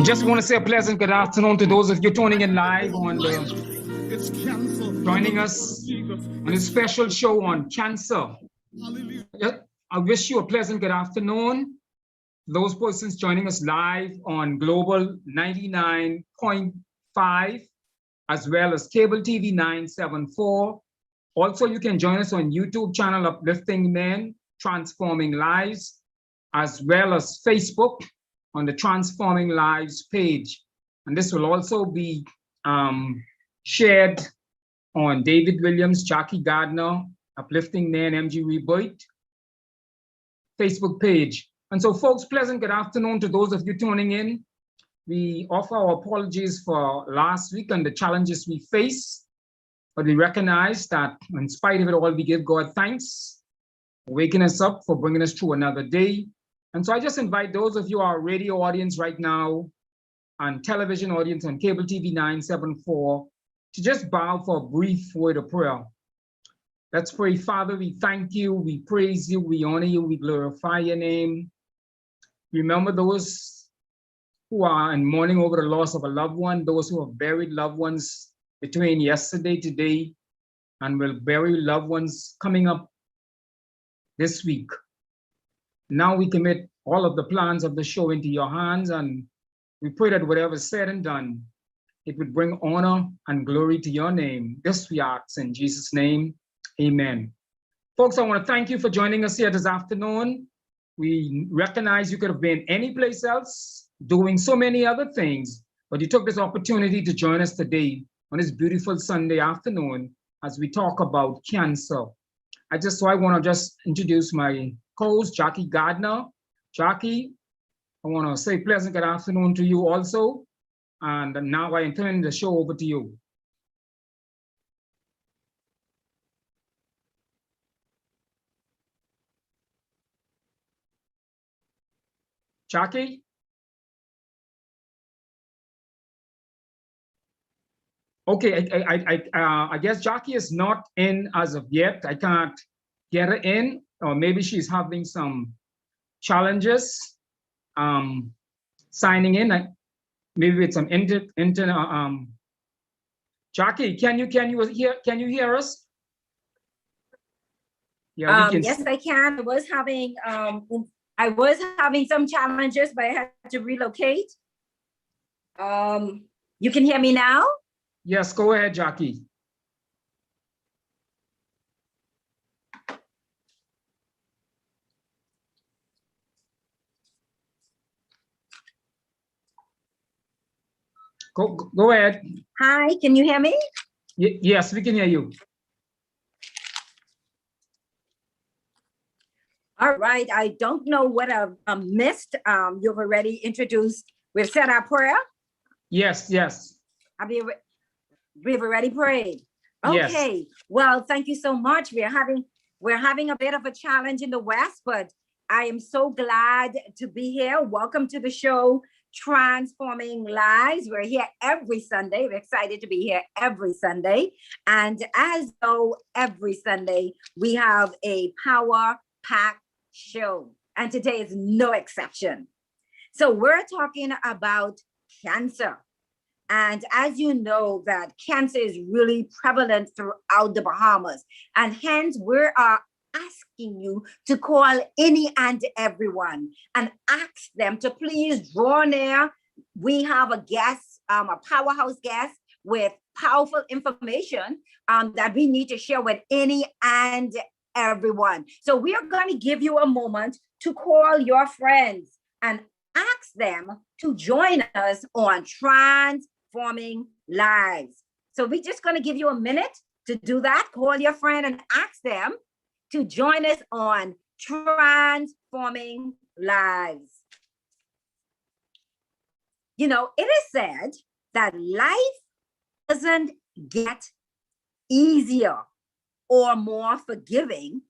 I just want to say a pleasant good afternoon to those of you tuning in live joining us on a special show on cancer. I wish you a pleasant good afternoon. Those persons joining us live on Global 99.5, as well as Cable TV 974. Also, you can join us on YouTube channel Uplifting Men, Transforming Lives, as well as Facebook on the Transforming Lives page. And this will also be shared on David Williams, Jackie Gardner, Uplifting Men, MG Rebirth Facebook page. And so folks, pleasant good afternoon to those of you tuning in. We offer our apologies for last week and the challenges we face, but we recognize that in spite of it all, we give God thanks for waking us up, for bringing us through another day. And so I just invite those of you, our radio audience right now, and television audience on Cable TV 974, to just bow for a brief word of prayer. Let's pray. Father, we thank you, we praise you, we honor you, we glorify your name. Remember those who are in mourning over the loss of a loved one, those who have buried loved ones between yesterday, today, and will bury loved ones coming up this week. Now we commit all of the plans of the show into your hands, and we pray that whatever is said and done, it would bring honor and glory to your name. This we ask in Jesus' name, amen. Folks, I want to thank you for joining us here this afternoon. We recognize you could have been any place else doing so many other things, but you took this opportunity to join us today on this beautiful Sunday afternoon as we talk about cancer. I want to introduce my co-host, Jackie Gardner. Jackie, I want to say pleasant good afternoon to you also. And now I turn the show over to you. Jackie? Okay, I guess Jackie is not in as of yet. I can't get her in, or maybe she's having some challenges signing in. Maybe with some Jackie, can you hear us? Yeah, yes, I can. I was having some challenges, but I had to relocate. You can hear me now? Yes, go ahead, Jackie. Go ahead. Hi, can you hear me? Yes, we can hear you. All right, I don't know what I've missed. You've already introduced, we've said our prayer? Yes. We've already prayed. Okay, yes. Well, thank you so much. We're having a bit of a challenge in the West, but I am so glad to be here. Welcome to the show, Transforming Lives. We're here every Sunday. We're excited to be here every Sunday. And as though every Sunday, we have a power-packed show. And today is no exception. So we're talking about cancer. And as you know, that cancer is really prevalent throughout the Bahamas. And hence we are asking you to call any and everyone and ask them to please draw near. We have a guest, a powerhouse guest with powerful information that we need to share with any and everyone. So we are going to give you a moment to call your friends and ask them to join us on Transforming Lives. So we're just going to give you a minute to do that. Call your friend and ask them to join us on Transforming Lives. You know, it is said that life doesn't get easier or more forgiving.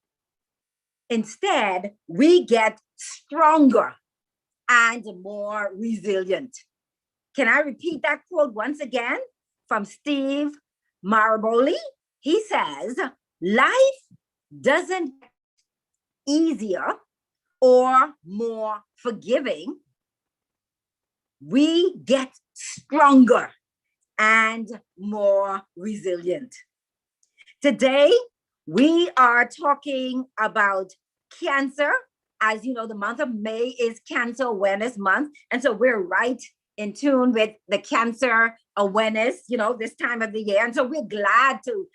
Instead, we get stronger and more resilient. Can I repeat that quote once again from Steve Maraboli? He says, life doesn't get easier or more forgiving. we get stronger and more resilient. Today, we are talking about cancer. As you know, the month of May is Cancer Awareness Month. And so we're right in tune with the cancer awareness, this time of the year. And so we're glad to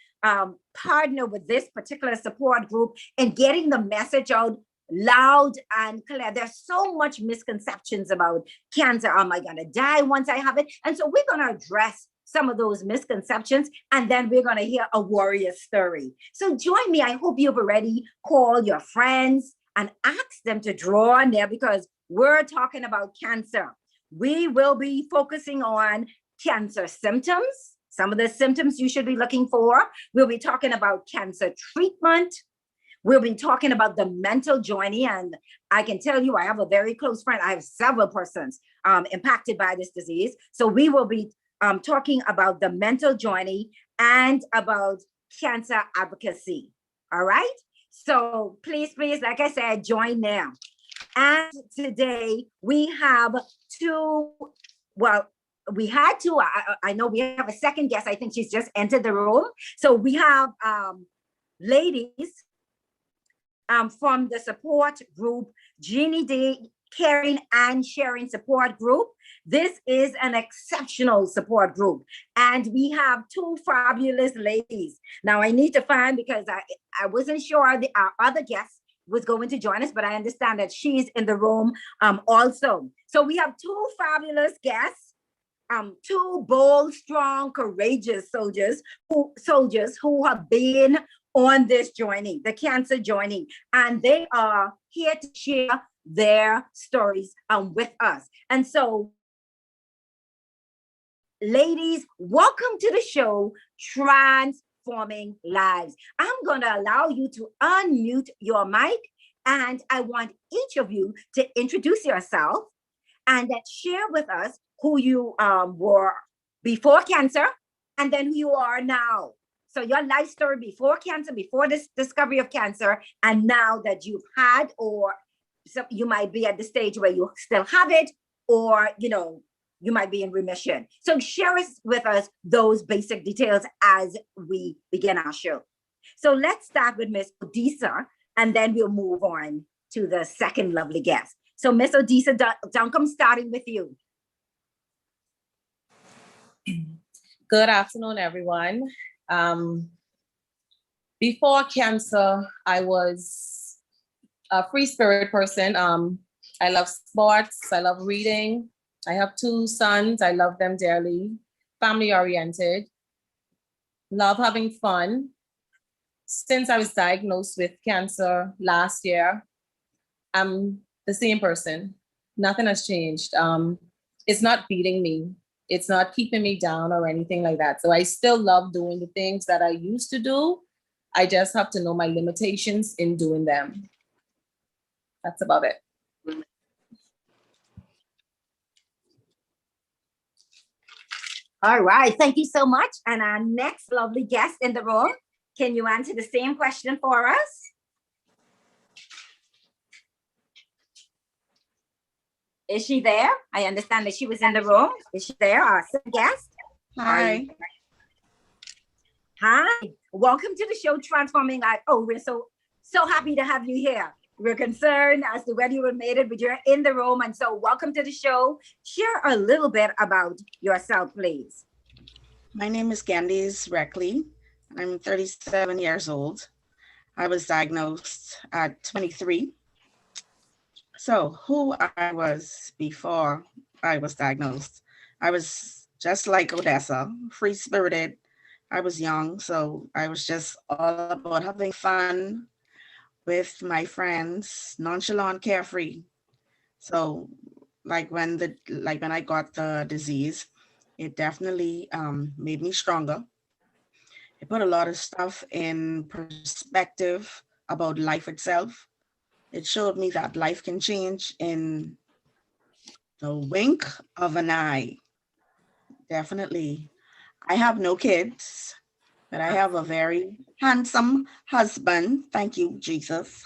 partner with this particular support group in getting the message out loud and clear. There's so much misconceptions about cancer. Am I going to die once I have it? And so we're going to address some of those misconceptions, and then we're going to hear a warrior story. So join me. I hope you've already called your friends and asked them to draw on there, because we're talking about cancer. We will be focusing on cancer symptoms, some of the symptoms you should be looking for. We'll be talking about cancer treatment. We'll be talking about the mental journey. And I can tell you, I have a very close friend. I have several persons impacted by this disease. So we will be talking about the mental journey and about cancer advocacy. All right. So please, like I said, join now. And today we have two, well, we had two, I know we have a second guest. I think she's just entered the room. So we have ladies from the support group, Jeannie D, Caring and Sharing Support Group. This is an exceptional support group. And we have two fabulous ladies. Now I need to find, because I wasn't sure our other guest was going to join us, but I understand that she's in the room also. So we have two fabulous guests, two bold, strong, courageous soldiers who have been on this journey, the cancer journey, and they are here to share their stories with us. And so, ladies, welcome to the show, Transforming Lives. I'm going to allow you to unmute your mic, and I want each of you to introduce yourself and share with us who you were before cancer, and then who you are now. So your life story before cancer, before this discovery of cancer, and now that you've had, or so you might be at the stage where you still have it, or you might be in remission. So share with us those basic details as we begin our show. So let's start with Miss Odisa, and then we'll move on to the second lovely guest. So Miss Odisa Duncombe, starting with you. Good afternoon, everyone. Before cancer, I was a free spirit person. I love sports. I love reading. I have two sons. I love them dearly. Family oriented. Love having fun. Since I was diagnosed with cancer last year, I'm the same person. Nothing has changed. It's not beating me. It's not keeping me down or anything like that. So I still love doing the things that I used to do. I just have to know my limitations in doing them. That's about it. All right, thank you so much. And our next lovely guest in the room, can you answer the same question for us? Is she there? I understand that she was in the room. Is she there? Our second guest? Hi. Hi. Welcome to the show, Transforming Life. Oh, we're so happy to have you here. We're concerned as to whether you were made it, but you're in the room. And so welcome to the show. Share a little bit about yourself, please. My name is Candice Reckley. I'm 37 years old. I was diagnosed at 23. So who I was before I was diagnosed, I was just like Odessa, free-spirited. I was young, so I was just all about having fun with my friends, nonchalant, carefree. So like when I got the disease, it definitely made me stronger. It put a lot of stuff in perspective about life itself. It showed me that life can change in the wink of an eye. Definitely. I have no kids, but I have a very handsome husband. Thank you, Jesus.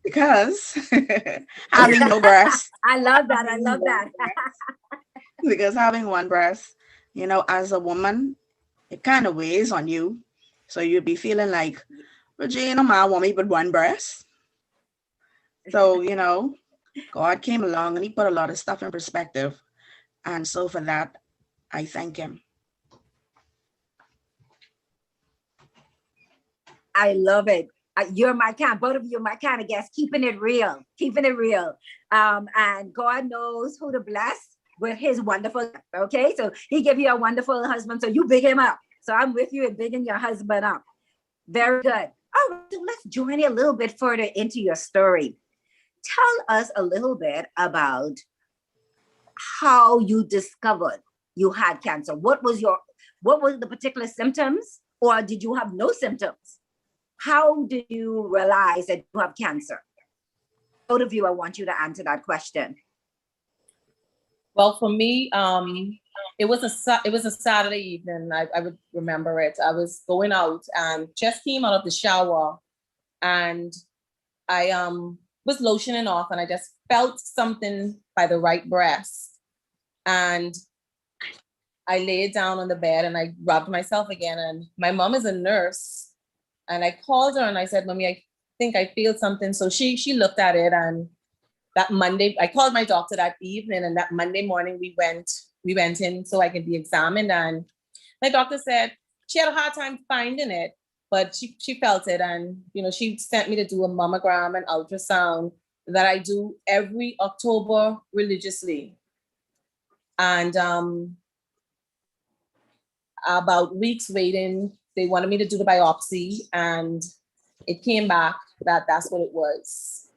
Because having no breasts. I love that. I love that. because having one breast, you know, as a woman, it kind of weighs on you. So you'd be feeling like, Regina, my want me but one breast. So, you know, God came along and he put a lot of stuff in perspective. And so for that, I thank him. I love it. You're my kind, both of you are my kind of guests, keeping it real, keeping it real. And God knows who to bless with his wonderful, okay? So he gave you a wonderful husband, so you big him up. So I'm with you in bigging your husband up. Very good. All right, so let's journey a little bit further into your story. Tell us a little bit about how you discovered you had cancer. What was the particular symptoms, or did you have no symptoms? How did you realize that you have cancer? Both of you, I want you to answer that question. Well, for me, it was a Saturday evening. I would remember it. I was going out and just came out of the shower, and I was lotioning off, and I just felt something by the right breast, and I laid down on the bed and I rubbed myself again. And my mom is a nurse, and I called her and I said, "Mommy, I think I feel something." So she looked at it, and that Monday, I called my doctor that evening, and that Monday morning we went in so I could be examined. And my doctor said she had a hard time finding it, but she felt it. And, you know, she sent me to do a mammogram and ultrasound that I do every October religiously. And about weeks waiting, they wanted me to do the biopsy, and it came back that that's what it was.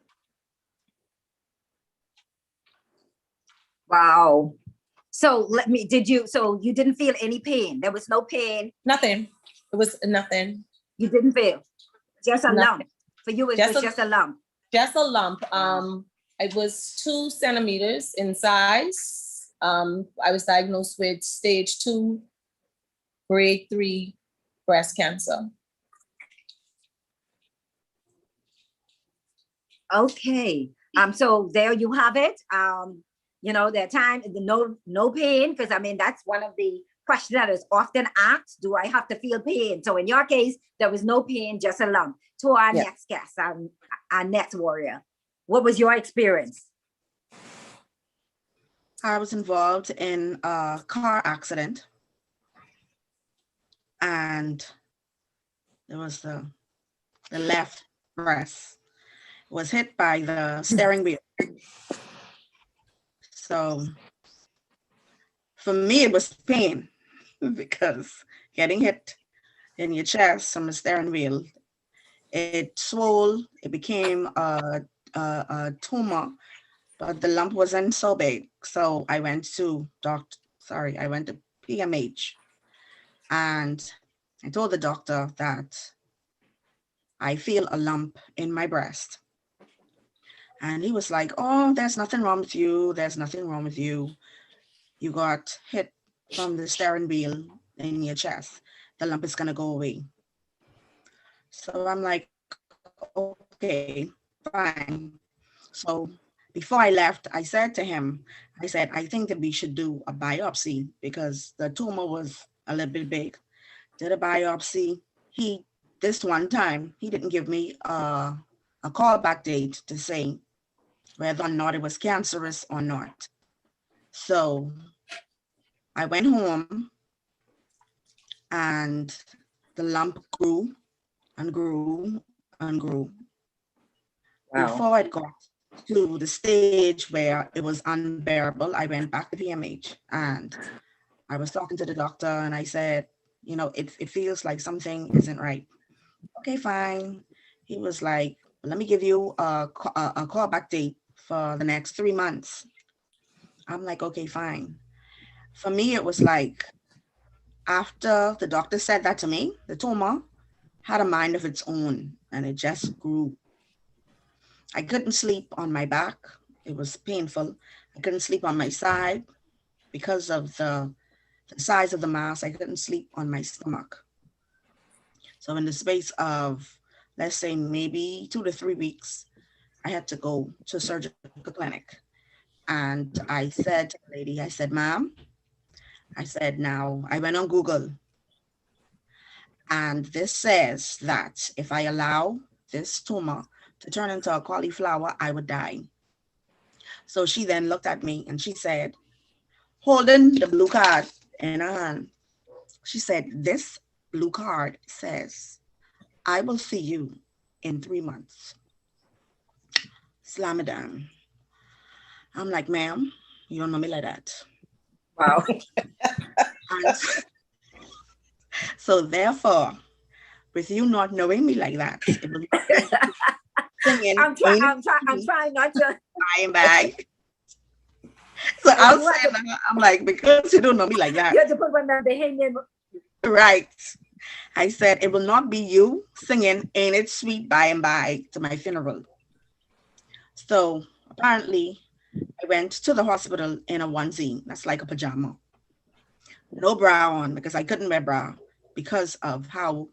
Wow. So so you didn't feel any pain? There was no pain? Nothing. It was nothing. You didn't feel? Just a Nothing. lump? For you, it was just a lump? Just a lump. It was 2 centimeters in size. I was diagnosed with stage 2, grade 3 breast cancer. Okay. So there you have it. You know, that time, no pain, because I mean, that's one of the questions that is often asked. Do I have to feel pain? So in your case, there was no pain, just a lump. To our next guest, our next warrior. What was your experience? I was involved in a car accident, and there was the left breast was hit by the steering wheel. So for me, it was pain because getting hit in your chest from the steering wheel, it swelled, it became a tumor, but the lump wasn't so big. So I went to PMH, and I told the doctor that I feel a lump in my breast. And he was like, "Oh, there's nothing wrong with you. There's nothing wrong with you. You got hit from the steering wheel in your chest. The lump is gonna go away." So I'm like, okay, fine. So before I left, I said to him, I think that we should do a biopsy because the tumor was a little bit big. Did a biopsy. This one time, he didn't give me a callback date to say whether or not it was cancerous or not. So I went home, and the lump grew and grew and grew. Wow. Before it got to the stage where it was unbearable, I went back to PMH, and I was talking to the doctor, and I said, you know, it feels like something isn't right. Okay, fine. He was like, let me give you a callback date for the next 3 months. I'm like, okay, fine. For me, it was like, after the doctor said that to me, the tumor had a mind of its own, and it just grew. I couldn't sleep on my back. It was painful. I couldn't sleep on my side because of the size of the mass. I couldn't sleep on my stomach. So in the space of, let's say, maybe 2 to 3 weeks, I had to go to a surgical clinic. And I said to the lady, I said, ma'am, I said, now I went on Google and this says that if I allow this tumor to turn into a cauliflower, I would die. So she then looked at me and she said, holding the blue card in her hand, she said, this blue card says, I will see you in 3 months. Slam it down. I'm like, ma'am, you don't know me like that. Wow. And so therefore, with you not knowing me like that, it will be singing, I'm trying not to. I'm back. So I'll say that, I'm like, because you don't know me like that. You have to put one of the hanging. Right. I said, it will not be you singing Ain't It Sweet by and by to my funeral. So apparently I went to the hospital in a onesie. That's like a pajama. No bra on because I couldn't wear bra because of how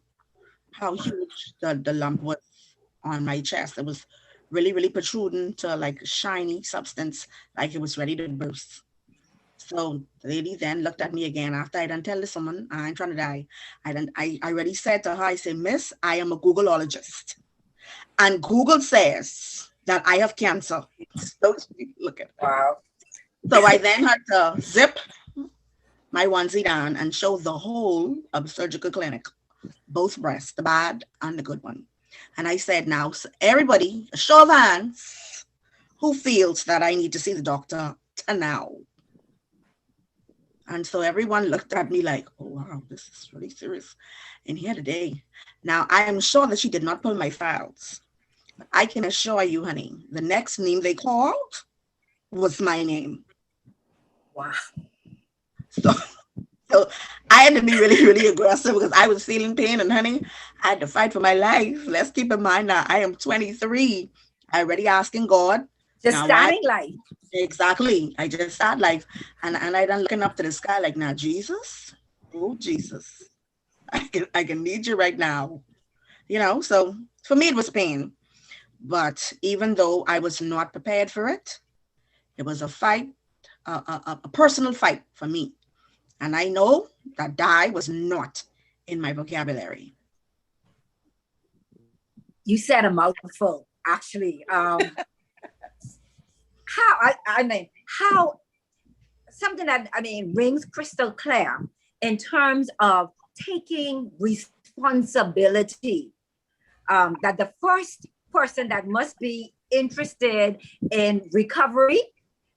huge the lump was on my chest. It was really, really protruding to like shiny substance, like it was ready to burst. So the lady then looked at me again after I done tell this woman, I ain't trying to die. I already said to her, I said, miss, I am a Googleologist. And Google says that I have cancer. So look at that. Wow. So I then had to zip my onesie down and show the whole of the surgical clinic, both breasts, the bad and the good one. And I said, now, so everybody, a show of hands, who feels that I need to see the doctor to now? And so everyone looked at me like, oh, wow, this is really serious. And here today. Now, I am sure that she did not pull my files. But I can assure you, honey, the next name they called was my name. Wow. So I had to be really, really aggressive because I was feeling pain. And honey, I had to fight for my life. Let's keep in mind that I am 23. I already asking God. Just now starting life. Exactly. I just started life. And I done looking up to the sky like, now Jesus, oh Jesus, I can need you right now. You know, so for me it was pain. But even though I was not prepared for it, it was a fight, a personal fight for me. And I know that die was not in my vocabulary. You said a mouthful, actually. How something that rings crystal clear in terms of taking responsibility. That the first person that must be interested in recovery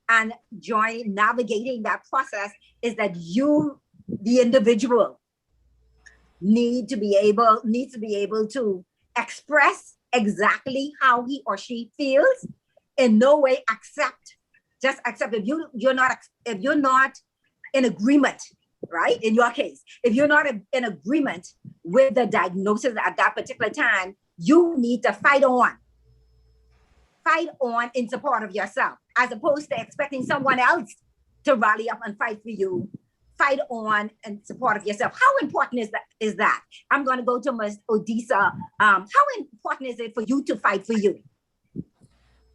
and navigating that process is that you, the individual, needs to be able to express exactly how he or she feels. In no way just accept if you're not in agreement, right? In your case, if you're not in agreement with the diagnosis at that particular time, you need to fight on in support of yourself, as opposed to expecting someone else to rally up and fight for you. Fight on in support of yourself. How important is that? I'm going to go to Ms. Odisa. How important is it for you to fight for you?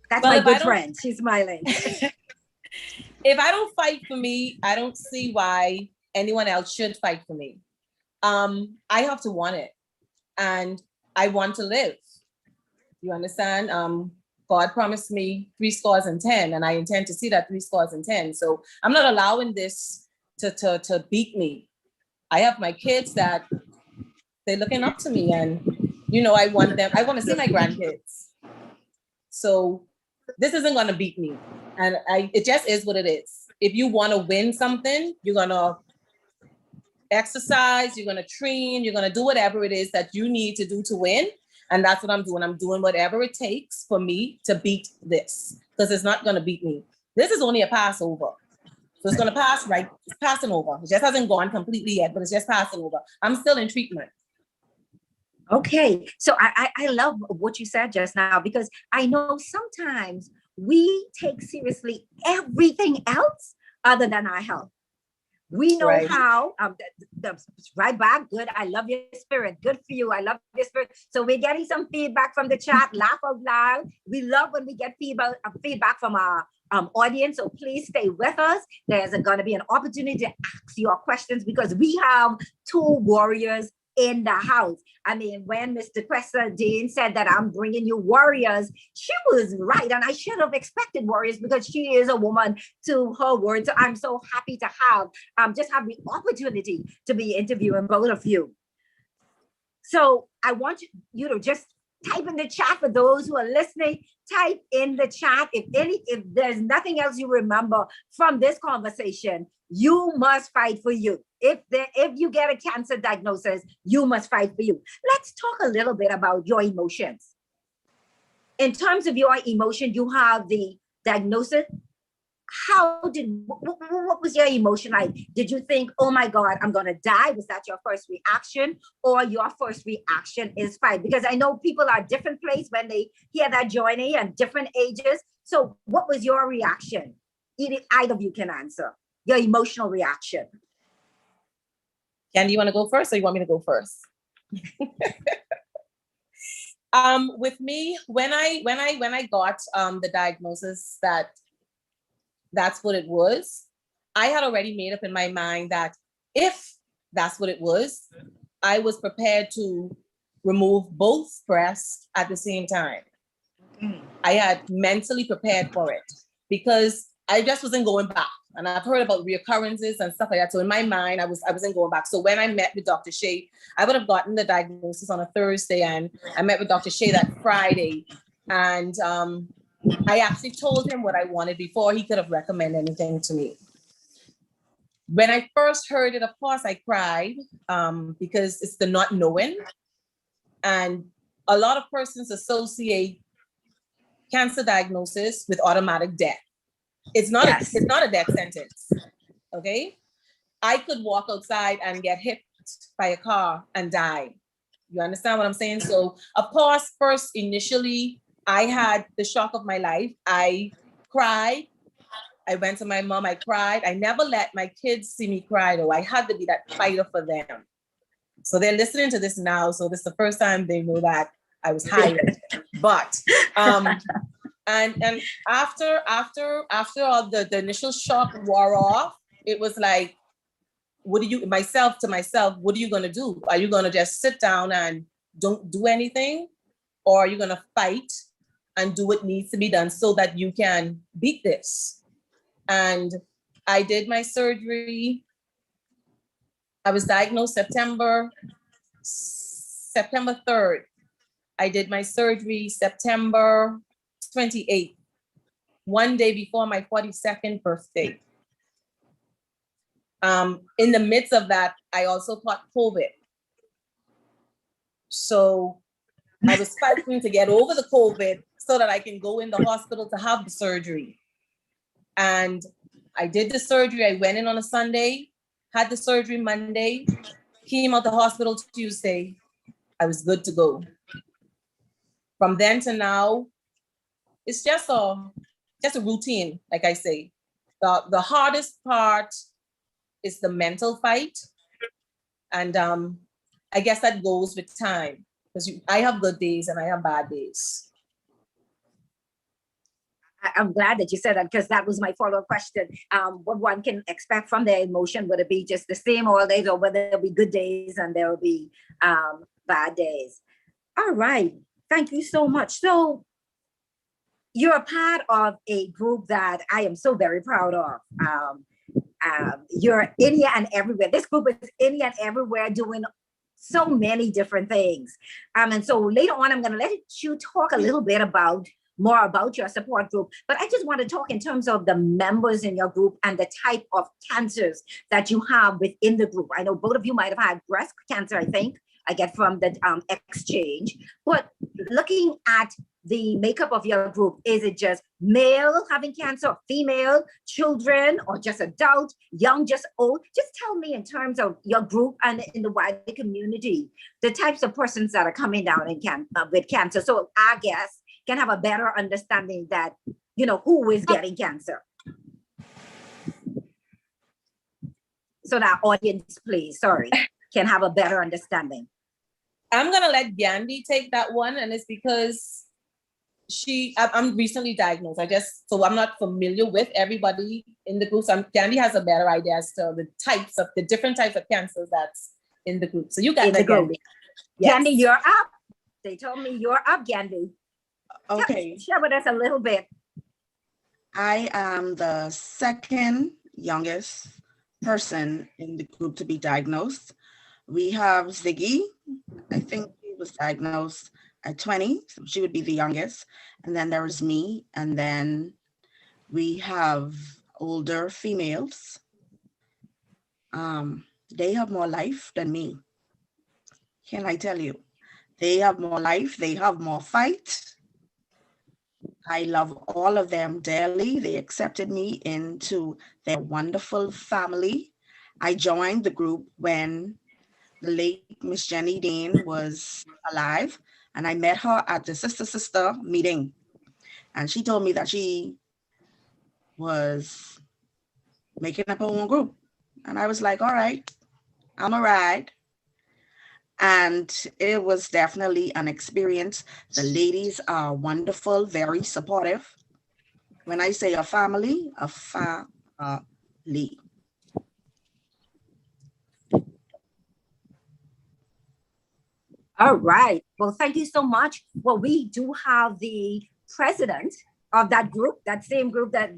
That's my good friend. She's smiling. If I don't fight for me, I don't see why anyone else should fight for me. I have to want it. And I want to live. You understand? God promised me 10, and I intend to see that 10. So I'm not allowing this to beat me. I have my kids that they're looking up to me, and I want to see my grandkids. So this isn't going to beat me. And it just is what it is. If you want to win something, you're going to exercise, you're going to train, you're going to do whatever it is that you need to do to win. And that's what I'm doing. I'm doing whatever it takes for me to beat this, because it's not going to beat me. This is only a Passover. So it's going to pass, right? It's passing over. It just hasn't gone completely yet, but it's just passing over. I'm still in treatment. Okay. So I love what you said just now, because I know sometimes we take seriously everything else other than our health. We know Right. how, right back, good, I love your spirit, good for you, I love your spirit. So we're getting some feedback from the chat, laugh out loud. We love when we get feedback from our audience, so please stay with us. There's going to be an opportunity to ask your questions because we have two warriors in the house. I mean, when Mr. Questa Dean said that I'm bringing you warriors, she was right. And I should have expected warriors because she is a woman to her word. So I'm so happy to have just have the opportunity to be interviewing both of you. So I want you to just type in the chat for those who are listening. Type in the chat if there's nothing else you remember from this conversation. You must fight for you. If you get a cancer diagnosis, you must fight for you. Let's talk a little bit about your emotions. In terms of your emotion, you have the diagnosis. What was your emotion like? Did you think, oh my God, I'm gonna die? Was that your first reaction? Or your first reaction is fight? Because I know people are different place when they hear that journey and different ages. So what was your reaction? Either of you can answer. Your emotional reaction. Candy, you want to go first or you want me to go first? With me, when I got the diagnosis that's what it was, I had already made up in my mind that if that's what it was, I was prepared to remove both breasts at the same time. I had mentally prepared for it because I just wasn't going back. And I've heard about reoccurrences and stuff like that. So in my mind, I wasn't going back. So when I met with Dr. Shea, I would have gotten the diagnosis on a Thursday, and I met with Dr. Shea that Friday. And I actually told him what I wanted before he could have recommended anything to me. When I first heard it, of course, I cried because it's the not knowing. And a lot of persons associate cancer diagnosis with automatic death. It's not a death sentence, okay? I could walk outside and get hit by a car and die. You understand what I'm saying? So, of course, first, initially, I had the shock of my life. I cried. I went to my mom, I cried. I never let my kids see me cry, though. I had to be that fighter for them. So they're listening to this now. So this is the first time they know that I was hired. But, and after all the initial shock wore off, it was like, what are you gonna do? Are you gonna just sit down and don't do anything? Or are you gonna fight and do what needs to be done so that you can beat this? And I did my surgery. I was diagnosed September 3rd. I did my surgery September 28th, one day before my 42nd birthday. In the midst of that, I also caught COVID. So I was fighting to get over the COVID so that I can go in the hospital to have the surgery. And I did the surgery. I went in on a Sunday, had the surgery Monday, came out the hospital Tuesday. I was good to go. From then to now, it's just a routine, like I say. The hardest part is the mental fight. And I guess that goes with time, because I have good days and I have bad days. I'm glad that you said that, because that was my follow-up question. What one can expect from their emotion, would it be just the same all days, or whether there'll be good days and there'll be bad days? All right, thank you so much. So you're a part of a group that I am so very proud of. You're in here and everywhere. This group is in here and everywhere doing so many different things. And so later on, I'm going to let you talk a little bit more about your support group. But I just want to talk in terms of the members in your group and the type of cancers that you have within the group. I know both of you might have had breast cancer, I think I get from the exchange. But looking at the makeup of your group, is it just male having cancer, female, children, or just adult, young, just old? Just tell me in terms of your group and in the wider community, the types of persons that are coming down with cancer. So our guests can have a better understanding that, who is getting cancer. so that audience, please, sorry, can have a better understanding? I'm gonna let Gandhi take that one, and it's because I'm recently diagnosed. So I'm not familiar with everybody in the group. So Gandhi has a better idea as to the different types of cancers that's in the group. So you got that, Gandhi. Yes. Gandhi, you're up. They told me you're up, Gandhi. Okay. Share with us a little bit. I am the second youngest person in the group to be diagnosed. We have Ziggy. I think he was diagnosed at 20, so she would be the youngest. And then there was me. And then we have older females. They have more life than me. Can I tell you? They have more life. They have more fight. I love all of them dearly. They accepted me into their wonderful family. I joined the group when the late Miss Jenny Dean was alive, and I met her at the sister meeting. And she told me that she was making up her own group. And I was like, all right, I'm a ride. And it was definitely an experience. The ladies are wonderful, very supportive. When I say a family, a family. All right. Well, thank you so much. Well, we do have the president of that group, that same group that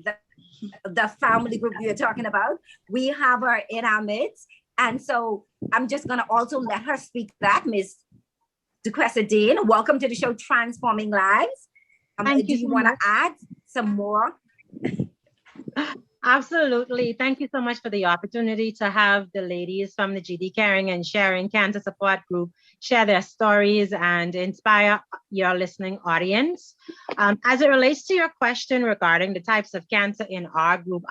the family group we are talking about. We have her in our midst. And so I'm just going to also let her speak that, Ms. DeQuesta Dean. Welcome to the show, Transforming Lives. Do you want to add some more? Absolutely. Thank you so much for the opportunity to have the ladies from the GD Caring and Sharing Cancer Support Group share their stories and inspire your listening audience. As it relates to your question regarding the types of cancer in our group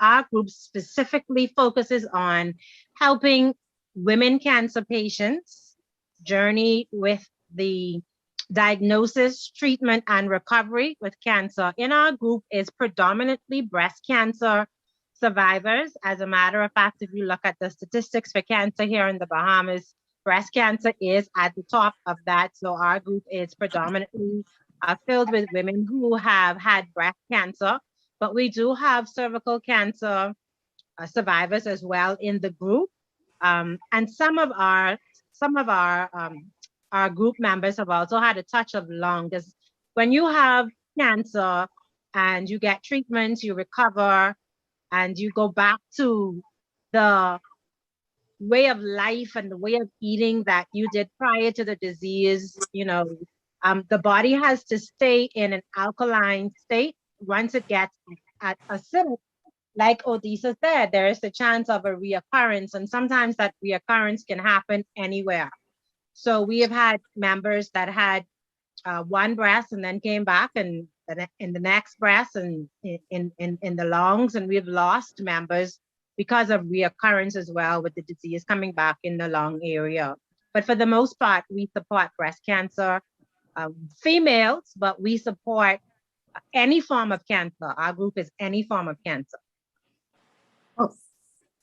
specifically focuses on helping women cancer patients journey with the diagnosis, treatment, and recovery with cancer. In our group is predominantly breast cancer survivors. As a matter of fact, if you look at the statistics for cancer here in the Bahamas, breast cancer is at the top of that. So our group is predominantly filled with women who have had breast cancer, but we do have cervical cancer survivors as well in the group. And some of our group members have also had a touch of lung. Because when you have cancer and you get treatment, you recover, and you go back to the way of life and the way of eating that you did prior to the disease, the body has to stay in an alkaline state. Once it gets acidic, like Odisa said, there is a chance of a reoccurrence, and sometimes that reoccurrence can happen anywhere. So we have had members that had one breast and then came back and in the next breast and in the lungs, and we've lost members because of reoccurrence as well with the disease coming back in the lung area. But for the most part, we support breast cancer females, but we support any form of cancer. Our group is any form of cancer. Oh,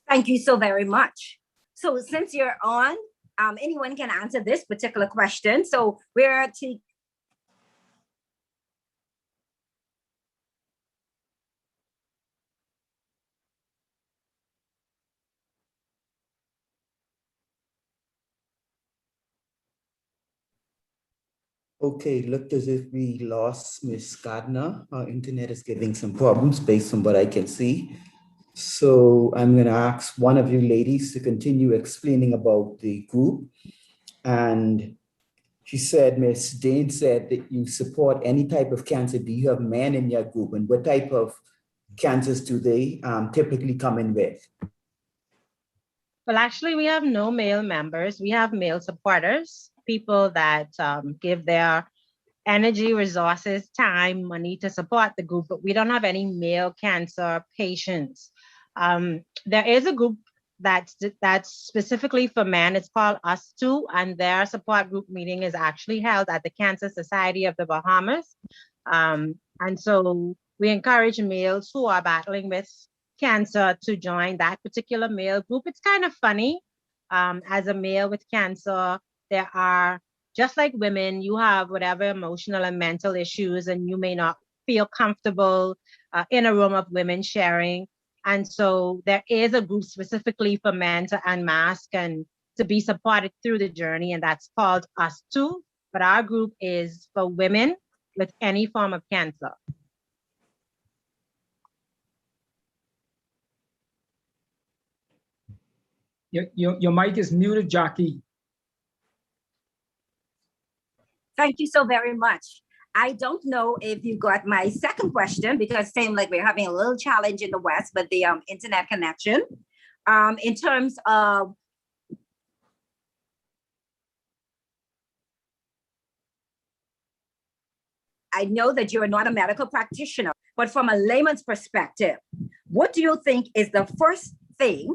thank you so very much. So since you're on, anyone can answer this particular question. So we're to Okay, looked as if we lost Miss Gardner. Our internet is giving some problems based on what I can see. So I'm going to ask one of you ladies to continue explaining about the group. And she said, Miss Dane said that you support any type of cancer. Do you have men in your group? And what type of cancers do they typically come in with? Well, actually, we have no male members. We have male supporters, people that give their energy, resources, time, money to support the group, but we don't have any male cancer patients. There is a group that's specifically for men. It's called Us Too, and their support group meeting is actually held at the Cancer Society of the Bahamas. And so we encourage males who are battling with cancer to join that particular male group. It's kind of funny. As a male with cancer, there are, just like women, you have whatever emotional and mental issues, and you may not feel comfortable in a room of women sharing. And so there is a group specifically for men to unmask and to be supported through the journey, and that's called Us Too. But our group is for women with any form of cancer. Your mic is muted, Jackie. Thank you so very much. I don't know if you got my second question, because it seemed like we're having a little challenge in the West with the internet connection. In terms of I know that you're not a medical practitioner, but from a layman's perspective, what do you think is the first thing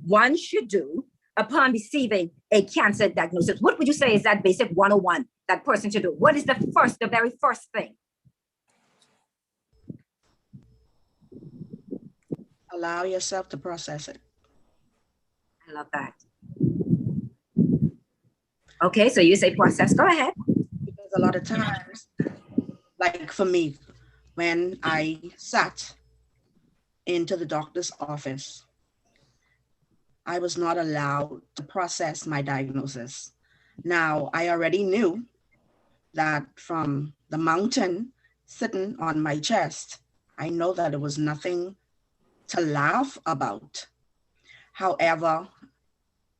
one should do upon receiving a cancer diagnosis? What would you say is that basic 101 that person should do? What is the very first thing? Allow yourself to process it. I love that. Okay, so you say process, go ahead. Because a lot of times, like for me, when I sat into the doctor's office, I was not allowed to process my diagnosis. Now, I already knew that from the mountain sitting on my chest, I know that it was nothing to laugh about. However,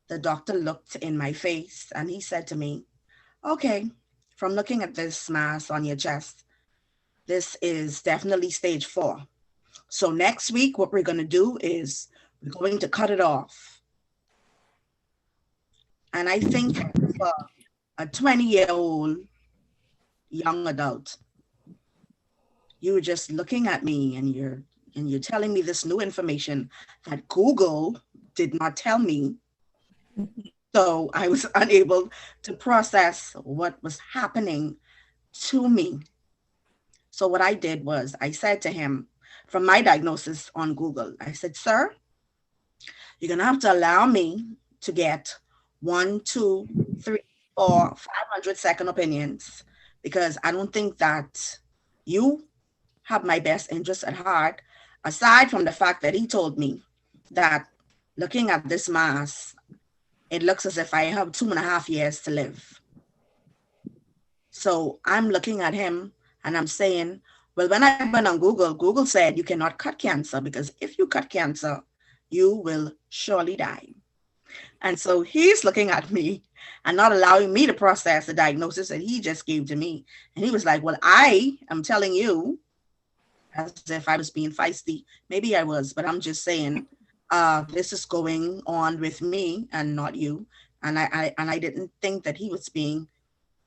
the doctor looked in my face and he said to me, okay, from looking at this mass on your chest, this is definitely stage 4. So next week, what we're going to do is we're going to cut it off. And I think for a 20-year-old young adult, you're just looking at me and you're telling me this new information that Google did not tell me. So I was unable to process what was happening to me. So what I did was I said to him, from my diagnosis on Google, I said, sir, you're going to have to allow me to get 1, 2, 3, 4, 500 second opinions, because I don't think that you have my best interest at heart, aside from the fact that he told me that looking at this mass, it looks as if I have 2.5 years to live. So I'm looking at him and I'm saying, well, when I went on Google, Google said you cannot cut cancer, because if you cut cancer, you will surely die. And so he's looking at me and not allowing me to process the diagnosis that he just gave to me. And he was like, well, I am telling you, as if I was being feisty. Maybe I was, but I'm just saying, this is going on with me and not you. And I didn't think that he was being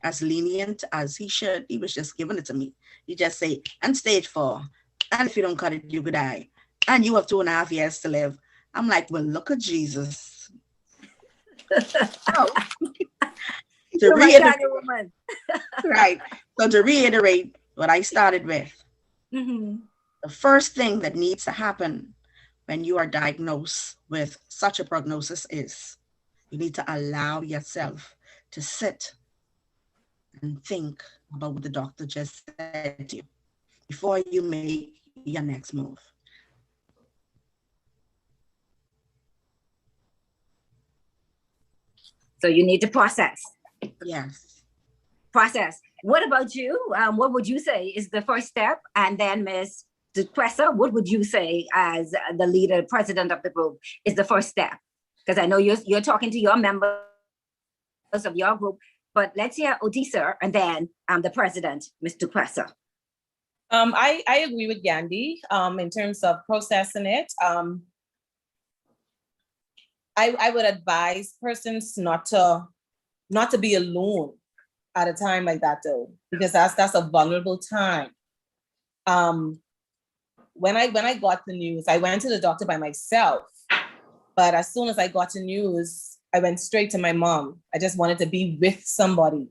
as lenient as he should. He was just giving it to me. He just say, and stage 4, and if you don't cut it, you could die. And you have 2.5 years to live. I'm like, well, look at Jesus. So, to reiterate, right. So to reiterate what I started with, the first thing that needs to happen when you are diagnosed with such a prognosis is you need to allow yourself to sit and think about what the doctor just said to you before you make your next move. So you need to process. Yes. Process. What about you? What would you say is the first step? And then Ms. Duquesa, what would you say as the leader, president of the group, is the first step? Because I know you're talking to your members of your group, but let's hear Odessa and then the president, Ms. Duquesa. I agree with Gandhi in terms of processing it. I would advise persons not to be alone at a time like that, though, because that's a vulnerable time. When I got the news, I went to the doctor by myself, but as soon as I got the news, I went straight to my mom. I just wanted to be with somebody,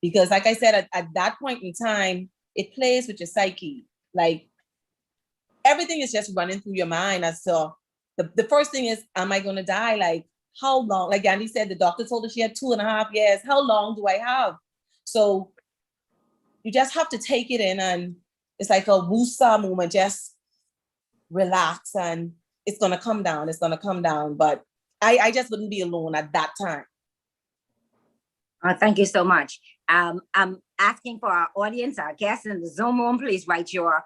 because like I said, at that point in time, it plays with your psyche. Like, everything is just running through your mind as to the first thing is, am I going to die? Like, how long? Like Andy said, the doctor told her she had 2.5 years. How long do I have? So you just have to take it in, and it's like a woosah moment. Just relax, and it's going to come down. It's going to come down. But I just wouldn't be alone at that time. Thank you so much. I'm asking for our audience, our guests in the Zoom room, please write your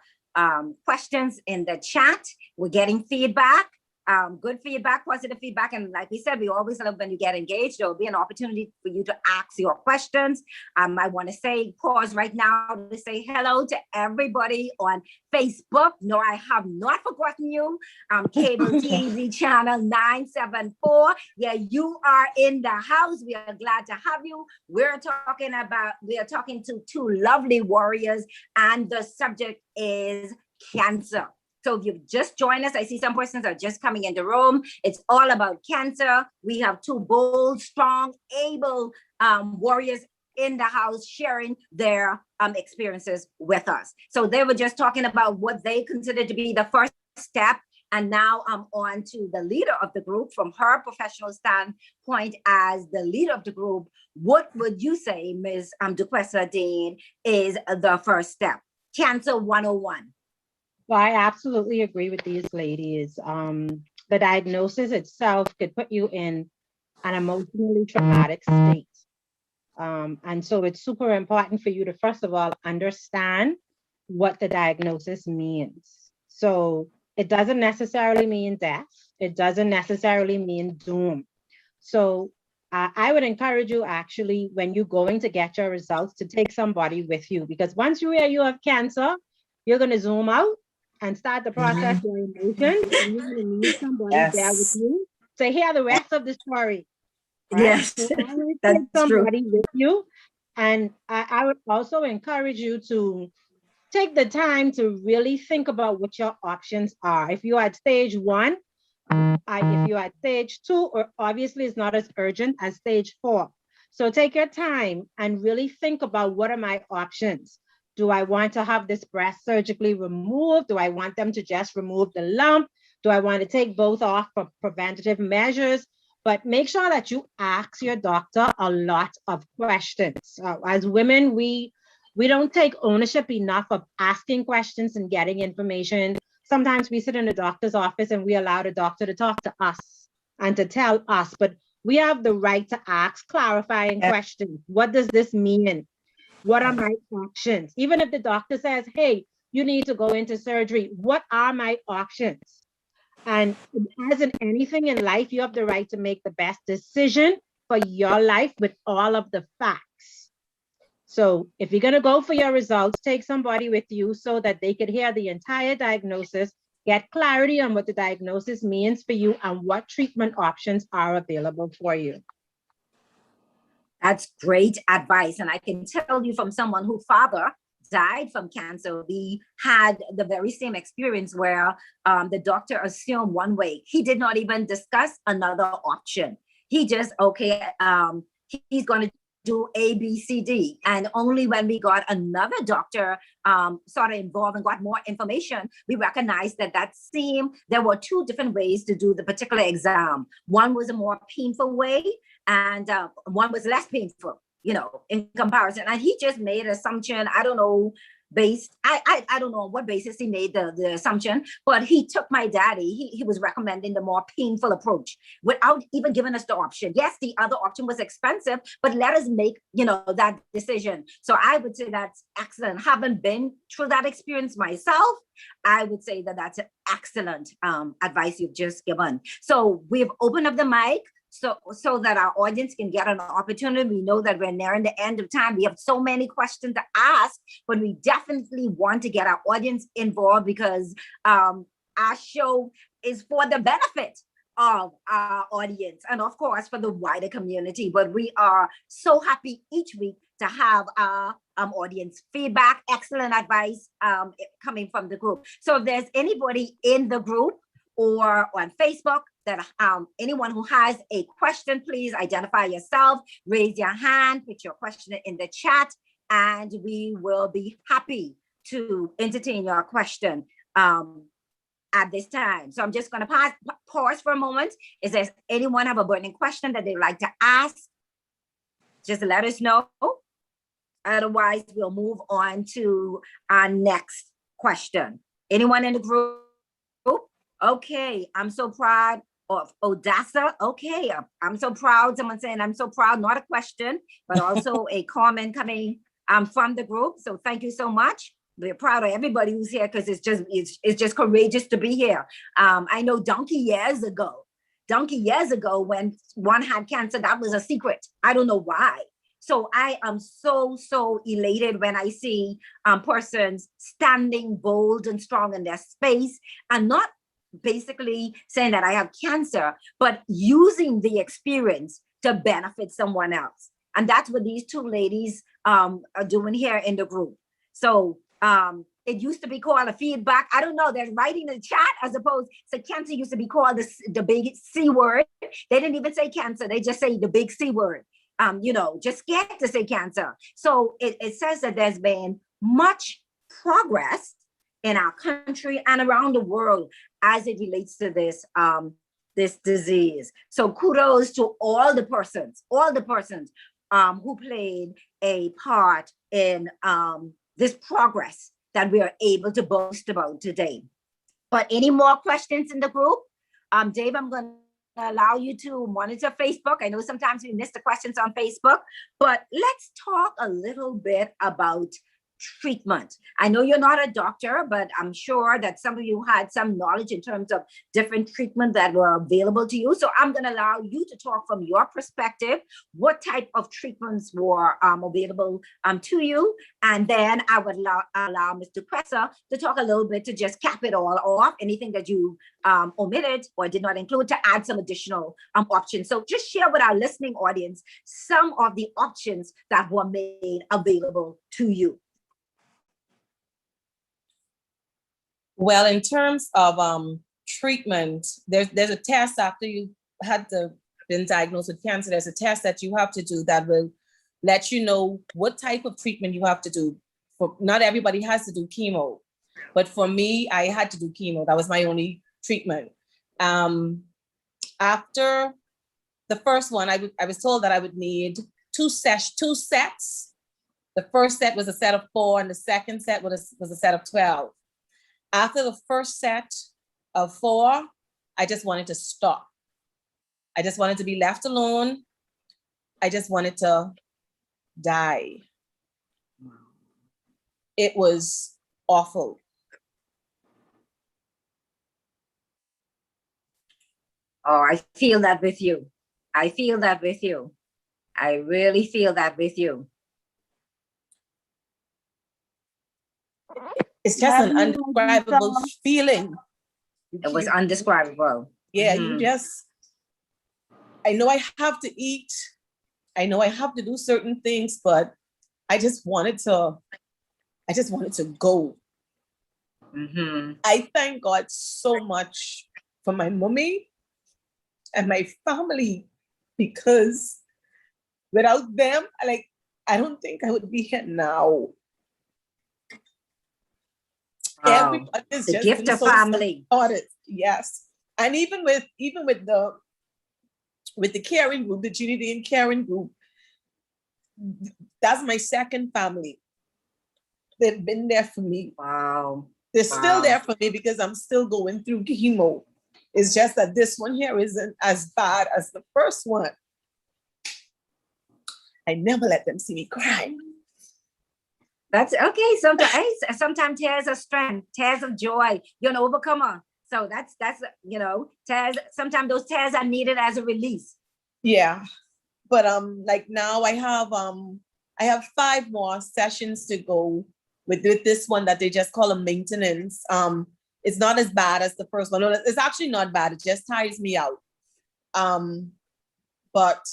questions in the chat. We're getting feedback. Good feedback, positive feedback. And like we said, we always love when you get engaged. There will be an opportunity for you to ask your questions. I want to pause right now to say hello to everybody on Facebook. No, I have not forgotten you. Cable TV channel 974. Yeah, you are in the house. We are glad to have you. We are talking to two lovely warriors, and the subject is cancer. So if you've just joined us, I see some persons are just coming in the room. It's all about cancer. We have two bold, strong, able warriors in the house sharing their experiences with us. So they were just talking about what they consider to be the first step. And now I'm on to the leader of the group. From her professional standpoint as the leader of the group, what would you say, Ms. Duquesa Dean, is the first step? Cancer 101. Well, I absolutely agree with these ladies. The diagnosis itself could put you in an emotionally traumatic state. And so it's super important for you to, first of all, understand what the diagnosis means. So it doesn't necessarily mean death. It doesn't necessarily mean doom. So I would encourage you, actually, when you're going to get your results, to take somebody with you, because once you hear you have cancer, you're going to zoom out and start to process your emotions, and you're going to need somebody there with you to hear the rest of the story. Right? Yes, so always that's take somebody with you. And I would also encourage you to take the time to really think about what your options are. If you're at stage 1, if you're at stage 2, or obviously it's not as urgent as stage 4. So take your time and really think about, what are my options? Do I want to have this breast surgically removed? Do I want them to just remove the lump? Do I want to take both off for preventative measures? But make sure that you ask your doctor a lot of questions. As women, we don't take ownership enough of asking questions and getting information. Sometimes we sit in the doctor's office and we allow the doctor to talk to us and to tell us, but we have the right to ask clarifying questions. What does this mean? What are my options? Even if the doctor says, hey, you need to go into surgery, what are my options? And as in anything in life, you have the right to make the best decision for your life with all of the facts. So if you're going to go for your results, take somebody with you so that they could hear the entire diagnosis, get clarity on what the diagnosis means for you and what treatment options are available for you. That's great advice. And I can tell you, from someone whose father died from cancer, we had the very same experience where the doctor assumed one way. He did not even discuss another option. He just, he's going to do A, B, C, D. And only when we got another doctor sort of involved and got more information, we recognized that there were 2 different ways to do the particular exam. One was a more painful way, and one was less painful, in comparison. And he just made an assumption. I don't know, I don't know on what basis he made the assumption, but he took my daddy. He was recommending the more painful approach without even giving us the option. Yes, the other option was expensive, but let us make, that decision. So I would say that's excellent. Having been through that experience myself, I would say that that's excellent advice you've just given. So we've opened up the mic so that our audience can get an opportunity. We know that we're nearing the end of time. We have so many questions to ask, but we definitely want to get our audience involved, because our show is for the benefit of our audience and, of course, for the wider community. But we are so happy each week to have our audience feedback, excellent advice coming from the group. So if there's anybody in the group or on Facebook that anyone who has a question, please identify yourself, raise your hand, put your question in the chat, and we will be happy to entertain your question. at this time. So I'm just going to pause for a moment. Is there anyone have a burning question that they'd like to ask? Just let us know. Otherwise, we'll move on to our next question. Anyone in the group? Okay, I'm so proud of Odessa. Okay, I'm so proud. Someone saying I'm so proud, not a question, but also a comment coming from the group. So thank you so much. We're proud of everybody who's here because it's just courageous to be here. I know donkey years ago, when one had cancer, that was a secret. I don't know why. So I am so elated when I see persons standing bold and strong in their space and not basically saying that I have cancer, but using the experience to benefit someone else. And that's what these two ladies are doing here in the group. So it used to be called a feedback. I don't know, they're writing in the chat as opposed to cancer used to be called the big C word. They didn't even say cancer, they just say the big C word. Just scared to say cancer. So it says that there's been much progress in our country and around the world as it relates to this disease. So kudos to all the persons who played a part in this progress that we are able to boast about today. But any more questions in the group? Dave, I'm going to allow you to monitor Facebook. I know sometimes we miss the questions on Facebook, but let's talk a little bit about treatment. I know you're not a doctor, but I'm sure that some of you had some knowledge in terms of different treatment that were available to you. So I'm going to allow you to talk from your perspective, what type of treatments were available to you. And then I would allow Mr. Presser to talk a little bit to just cap it all off, anything that you omitted or did not include, to add some additional options. So just share with our listening audience some of the options that were made available to you. Well, in terms of treatment, there's a test after you been diagnosed with cancer. There's a test that you have to do that will let you know what type of treatment you have to do. Not everybody has to do chemo, but for me, I had to do chemo. That was my only treatment. After the first one, I was told that I would need two sets. The first set was a set of 4, and the second set was a set of 12. After the first set of 4, I just wanted to stop. I just wanted to be left alone. I just wanted to die. It was awful. Oh, I feel that with you. I feel that with you. I really feel that with you. It's just an indescribable feeling. It was indescribable. Yeah, I know I have to eat. I know I have to do certain things, but I just wanted to go. Mm-hmm. I thank God so much for my mommy and my family, because without them, I don't think I would be here now. Everybody is the just gift of family. Yes, and even with the caring group, the Trinity Caring Group, that's my second family. They've been there for me. Wow. They're still there for me because I'm still going through chemo. It's just that this one here isn't as bad as the first one. I never let them see me cry. That's okay. Sometimes tears of strength, tears of joy. You're an overcomer. So that's tears. Sometimes those tears are needed as a release. Yeah, but now I have 5 more sessions to go with this one that they just call a maintenance. It's not as bad as the first one. No, it's actually not bad. It just tires me out. But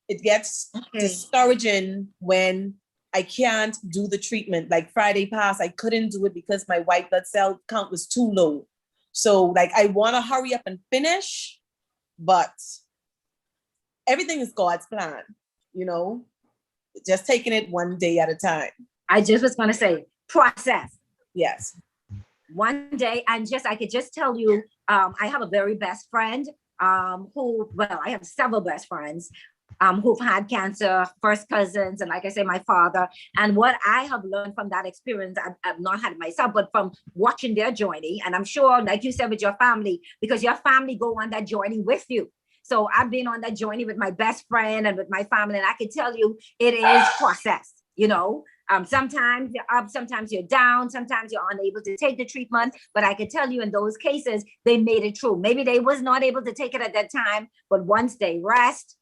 it gets discouraging when I can't do the treatment. Like Friday past, I couldn't do it because my white blood cell count was too low. So I want to hurry up and finish, but everything is God's plan, just taking it one day at a time. I just was going to say process. Yes. one day, and just I could just tell you, I have a very best friend who, well, I have several best friends who've had cancer, first cousins, and like I say, my father. And what I have learned from that experience, I've not had it myself, but from watching their journey, and I'm sure, like you said, with your family, because your family go on that journey with you. So I've been on that journey with my best friend and with my family, and I can tell you it is process, you know. Sometimes you're up, sometimes you're down, sometimes you're unable to take the treatment. But I can tell you in those cases, they made it through. Maybe they was not able to take it at that time, but once they rest,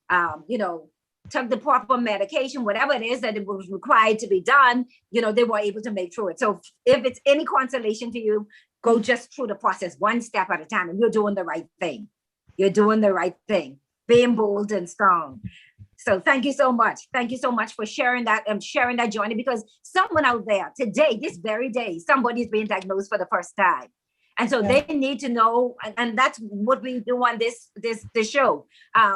you know, took the proper medication, whatever it is that it was required to be done, you know, they were able to make through it. So if it's any consolation to you, go just through the process one step at a time, and you're doing the right thing. You're doing the right thing, being bold and strong. So thank you so much. Thank you so much for sharing that journey, because someone out there today, this very day, somebody is being diagnosed for the first time. And so they need to know, and that's what we do on this show.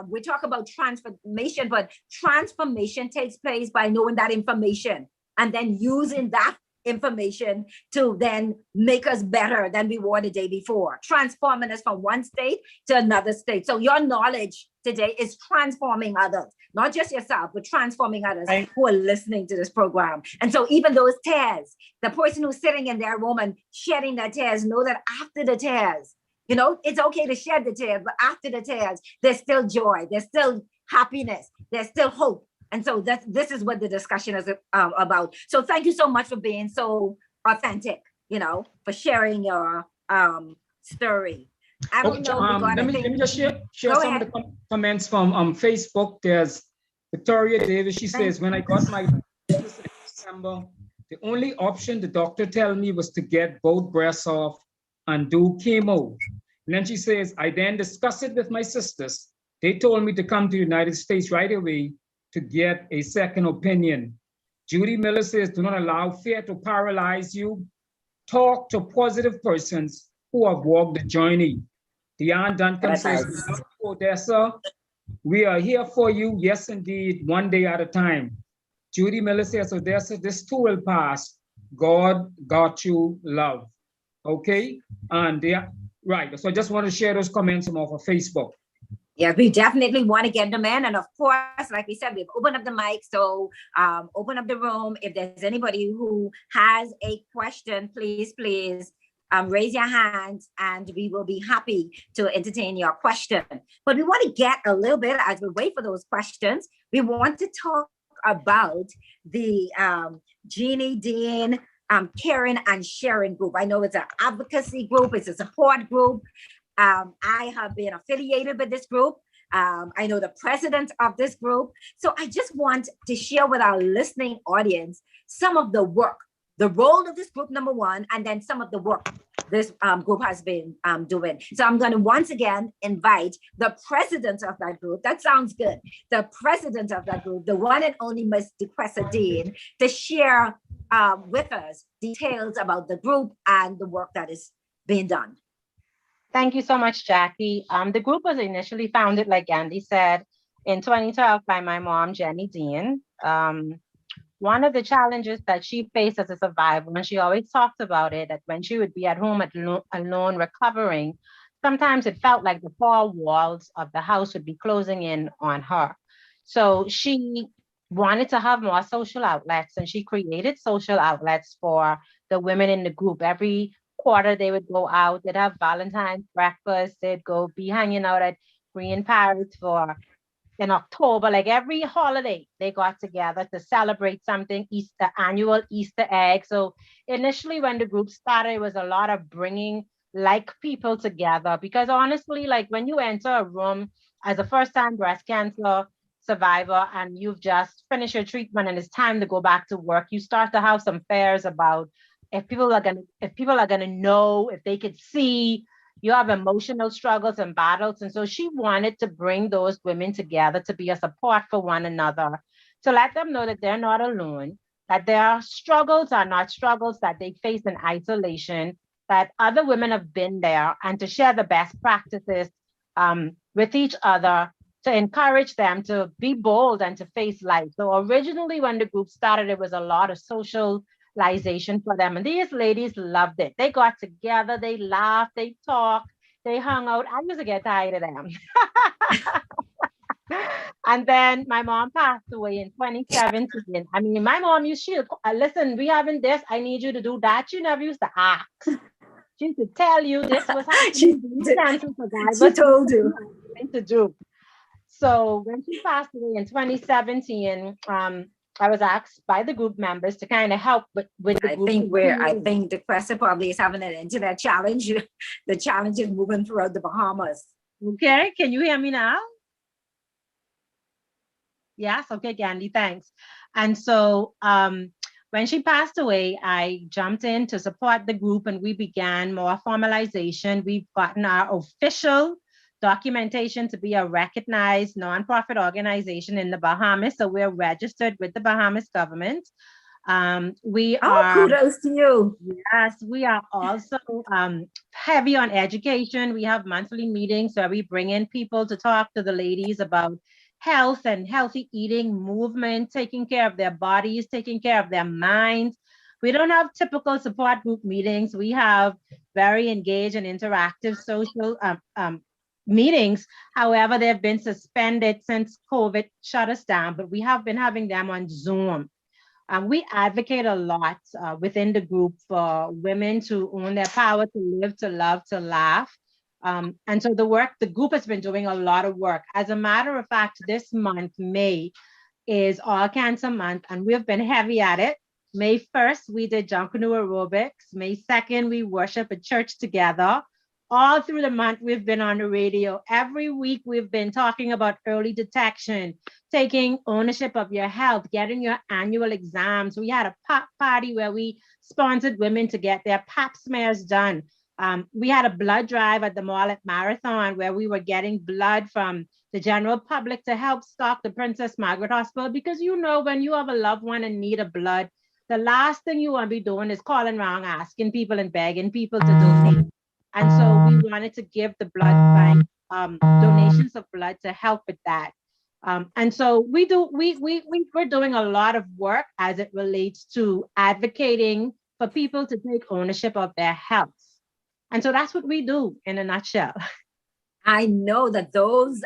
We talk about transformation, but transformation takes place by knowing that information and then using that information to then make us better than we were the day before, transforming us from one state to another state. So your knowledge today is transforming others, not just yourself, but transforming others who are listening to this program. And so even those tears, the person who's sitting in their room and shedding their tears, know that after the tears, you know, it's okay to shed the tears, but after the tears, there's still joy, there's still happiness, there's still hope. And so this is what the discussion is about. So thank you so much for being so authentic, you know, for sharing your story. I don't know. Let me just share some of the comments from Facebook. There's Victoria Davis. She says, when I got my in December, the only option the doctor told me was to get both breasts off and do chemo. And then she says, I then discussed it with my sisters. They told me to come to the United States right away to get a second opinion. Judy Miller says, do not allow fear to paralyze you. Talk to positive persons who have walked the journey. Deanne Duncan says, Odessa, we are here for you. Yes, indeed, one day at a time. Judy Miller says, Odessa, this too will pass. God got you, love. Okay, and right. So I just want to share those comments off of Facebook. Yeah, we definitely want to get them in. And of course, like we said, we've opened up the mic. So open up the room. If there's anybody who has a question, please raise your hand and we will be happy to entertain your question. But we want to get a little bit, as we wait for those questions, we want to talk about the Jeannie Dean Caring and Sharing group. I know it's an advocacy group, it's a support group. I have been affiliated with this group. I know the president of this group. So I just want to share with our listening audience some of the work, the role of this group, number one, and then some of the work this group has been doing. So I'm going to once again invite the president of that group. That sounds good. The president of that group, the one and only Ms. DeQuesta Dean, to share with us details about the group and the work that is being done. Thank you so much, Jackie. The group was initially founded, like Gandhi said, in 2012 by my mom, Jenny Dean. One of the challenges that she faced as a survivor, and she always talked about it, that when she would be at home alone recovering, sometimes it felt like the four walls of the house would be closing in on her. So she wanted to have more social outlets, and she created social outlets for the women in the group. Every quarter they would go out, they'd have Valentine's breakfast, they'd go be hanging out at Green Parrot in October, like every holiday they got together to celebrate something, Easter, annual Easter egg. So initially when the group started, it was a lot of bringing like people together, because honestly, like when you enter a room as a first-time breast cancer survivor and you've just finished your treatment and it's time to go back to work, you start to have some fears about if people are gonna know, if they could see. You have emotional struggles and battles. And so she wanted to bring those women together to be a support for one another, to let them know that they're not alone, that their struggles are not struggles that they face in isolation, that other women have been there, and to share the best practices with each other, to encourage them to be bold and to face life. So originally when the group started, it was a lot of social hospitalization for them. And these ladies loved it. They got together, they laughed, they talked, they hung out. I used to get tired of them. And then my mom passed away in 2017. I mean, my mom used to, listen, we having this, I need you to do that. She never used to ask. She used to tell you this was happening. She told you. To do. So when she passed away in 2017, I was asked by the group members to kind of help with the group. I think the Crescent probably is having an internet challenge. The challenge is moving throughout the Bahamas. Okay, can you hear me now? Yes, okay, Gandhi, thanks. And so when she passed away, I jumped in to support the group and we began more formalization. We've gotten our official documentation to be a recognized nonprofit organization in the Bahamas. So we're registered with the Bahamas government. We are, kudos to you. Yes, we are also heavy on education. We have monthly meetings where we bring in people to talk to the ladies about health and healthy eating, movement, taking care of their bodies, taking care of their minds. We don't have typical support group meetings. We have very engaged and interactive social meetings. However, they've been suspended since COVID shut us down, but we have been having them on Zoom. We advocate a lot within the group for women to own their power, to live, to love, to laugh. And so the group has been doing a lot of work. As a matter of fact, this month, May, is All Cancer Month, and we've been heavy at it. May 1st, we did Junkanoo aerobics. May 2nd, we worship at church together. All through the month, we've been on the radio. Every week, we've been talking about early detection, taking ownership of your health, getting your annual exams. We had a pap party where we sponsored women to get their pap smears done. We had a blood drive at the Marlett Marathon where we were getting blood from the general public to help stock the Princess Margaret Hospital, because you know, when you have a loved one in need of blood, the last thing you want to be doing is calling around, asking people and begging people to donate. And so we wanted to give the blood bank donations of blood to help with that. And so we're doing a lot of work as it relates to advocating for people to take ownership of their health. And so that's what we do in a nutshell. I know that those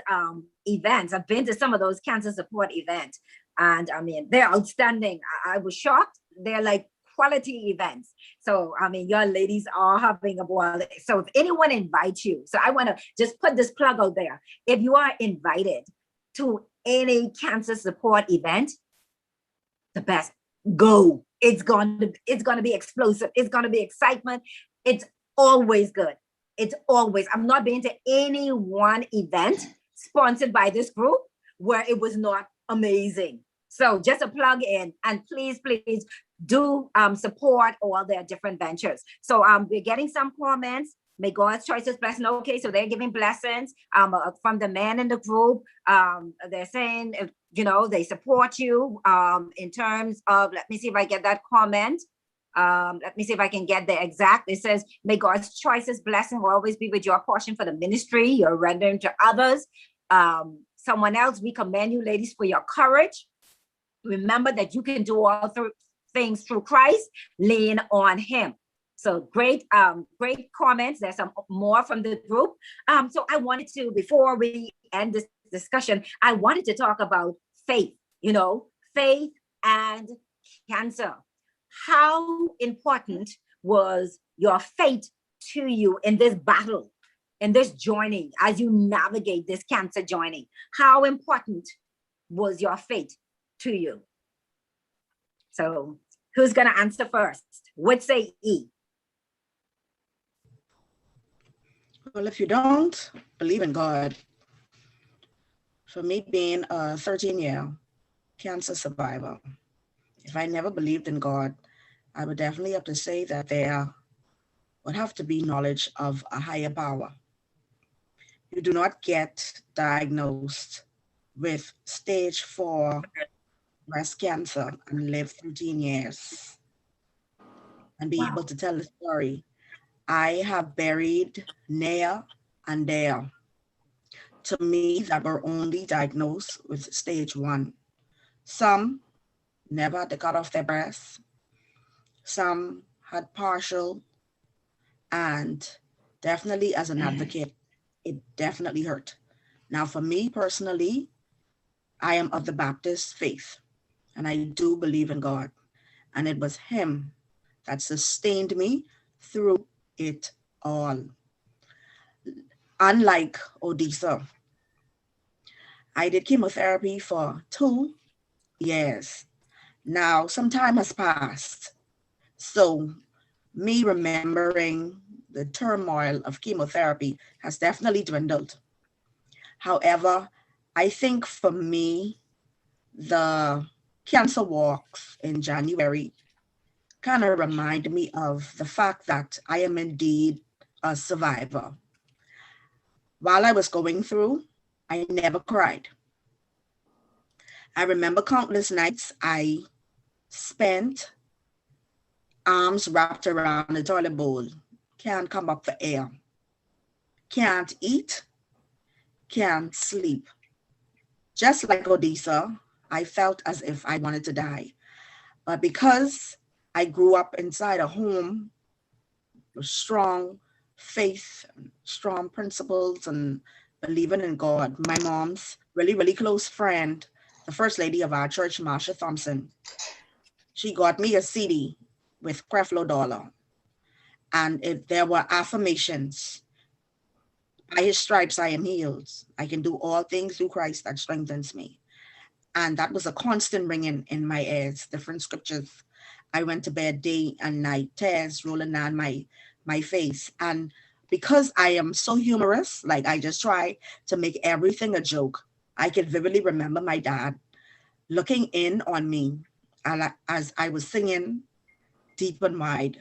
events, I've been to some of those cancer support events, and I mean, they're outstanding. I was shocked. They're like quality events. So, I mean, your ladies are having a ball. So if anyone invites you, so I want to just put this plug out there. If you are invited to any cancer support event, the best, go. It's going to be explosive. It's going to be excitement. It's always good. It's always, I'm not been to any one event sponsored by this group where it was not amazing. So just a plug in, and please do support all their different ventures. So we're getting some comments. May God's choices blessing. Okay, so they're giving blessings from the men in the group. They're saying, you know, they support you in terms of, let me see if I get that comment. Let me see if I can get the exact. It says, may God's choices blessing will always be with your portion for the ministry you're rendering to others. Someone else, we commend you ladies for your courage. Remember that you can do all things through Christ, lean on him. So great comments. There's some more from the group. So I wanted to, before we end this discussion, I wanted to talk about faith, you know, faith and cancer. How important was your faith to you in this battle, in this journey, as you navigate this cancer journey? How important was your faith to you? So who's going to answer first? Would say E. Well, if you don't believe in God, for me being a 13-year cancer survivor, if I never believed in God, I would definitely have to say that there would have to be knowledge of a higher power. You do not get diagnosed with stage 4 breast cancer and live 13 years and be able to tell the story. I have buried near and there, to me, that were only diagnosed with stage 1. Some never had to cut off their breasts. some had partial, and definitely as an advocate, it definitely hurt. Now, for me personally, I am of the Baptist faith, and I do believe in God. And it was Him that sustained me through it all. Unlike Odessa, I did chemotherapy for 2 years. Now, some time has passed. So, me remembering the turmoil of chemotherapy has definitely dwindled. However, I think for me, the cancer walks in January kind of remind me of the fact that I am indeed a survivor. While I was going through, I never cried. I remember countless nights I spent arms wrapped around the toilet bowl, can't come up for air, can't eat, can't sleep. Just like Odessa, I felt as if I wanted to die. But because I grew up inside a home with strong faith, strong principles, and believing in God, my mom's really, really close friend, the first lady of our church, Marsha Thompson, she got me a CD with Creflo Dollar. And there were affirmations. By His stripes, I am healed. I can do all things through Christ that strengthens me. And that was a constant ringing in my ears, different scriptures. I went to bed day and night, tears rolling down my face. And because I am so humorous, like I just try to make everything a joke, I can vividly remember my dad looking in on me as I was singing Deep and Wide.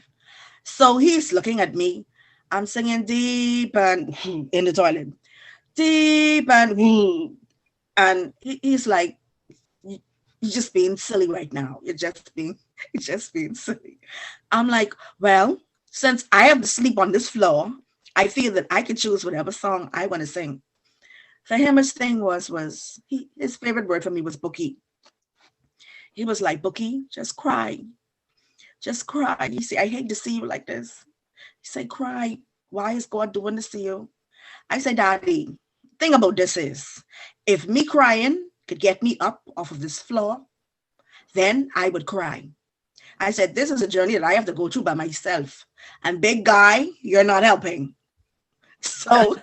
So he's looking at me. I'm singing deep and in the toilet, deep and he's like, you're just being silly right now. You're just being silly. I'm like, well, since I have to sleep on this floor, I feel that I can choose whatever song I want to sing. For him, his thing was his favorite word for me was Bookie. He was like, Bookie, just cry. Just cry. You see, I hate to see you like this. He said, cry. Why is God doing this to you? I said, Daddy, thing about this is, if me crying could get me up off of this floor, then I would cry. I said, this is a journey that I have to go through by myself. And big guy, you're not helping. So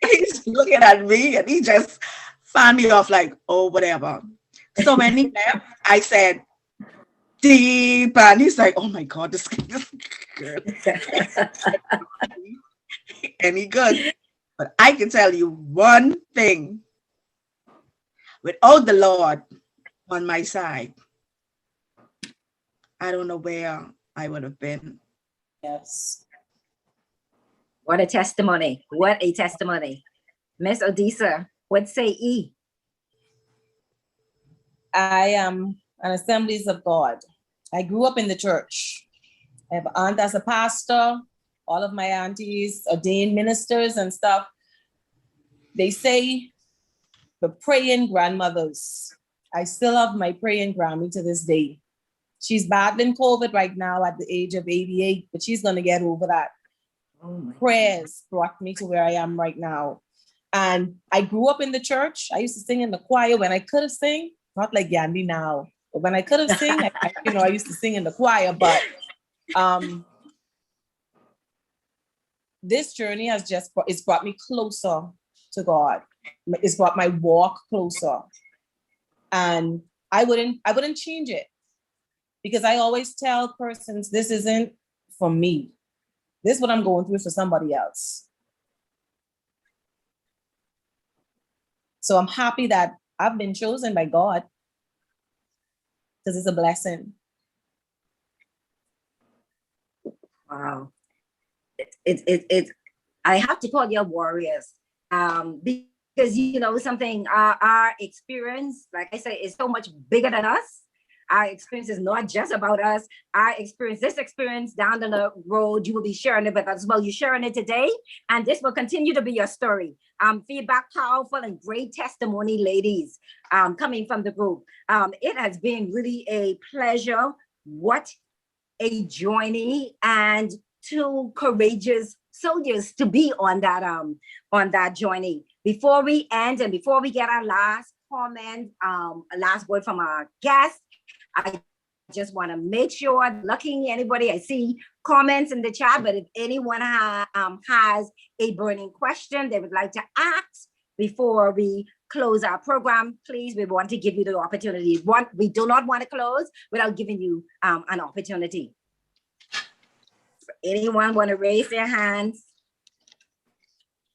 he's looking at me and he just found me off like, oh, whatever. So when he left, I said, deep, and he's like, oh my God, this girl. Any good. But I can tell you one thing. Without the Lord on my side, I don't know where I would have been. Yes. What a testimony. What a testimony. Miss Odessa, what say E? I am an Assemblies of God. I grew up in the church. I have an aunt as a pastor. All of my aunties, ordained ministers and stuff. They say the praying grandmothers. I still have my praying Grammy to this day. She's battling COVID right now at the age of 88, but she's going to get over that. Oh Prayers brought me to where I am right now. And I grew up in the church. I used to sing in the choir when I could have sing, not like Gandhi now, but when I could have sing, I used to sing in the choir. But this journey it's brought me closer to God. It's brought my walk closer. And I wouldn't change it, because I always tell persons, this isn't for me. This is what I'm going through for somebody else. So I'm happy that I've been chosen by God, because it's a blessing. Wow. It I have to call you warriors. Because you know something, our experience, like I said, is so much bigger than us. Our experience is not just about us. This experience down the road, you will be sharing it with us. Well, you're sharing it today, and this will continue to be your story. Feedback, powerful and great testimony, ladies, coming from the group. It has been really a pleasure. What a journey and two courageous soldiers to be on that journey. Before we end and before we get our last comment, last word from our guest, I just want to make sure, looking anybody, I see comments in the chat, but if anyone has a burning question they would like to ask before we close our program, please, we want to give you the opportunity. We do not want to close without giving you an opportunity. Anyone want to raise their hands?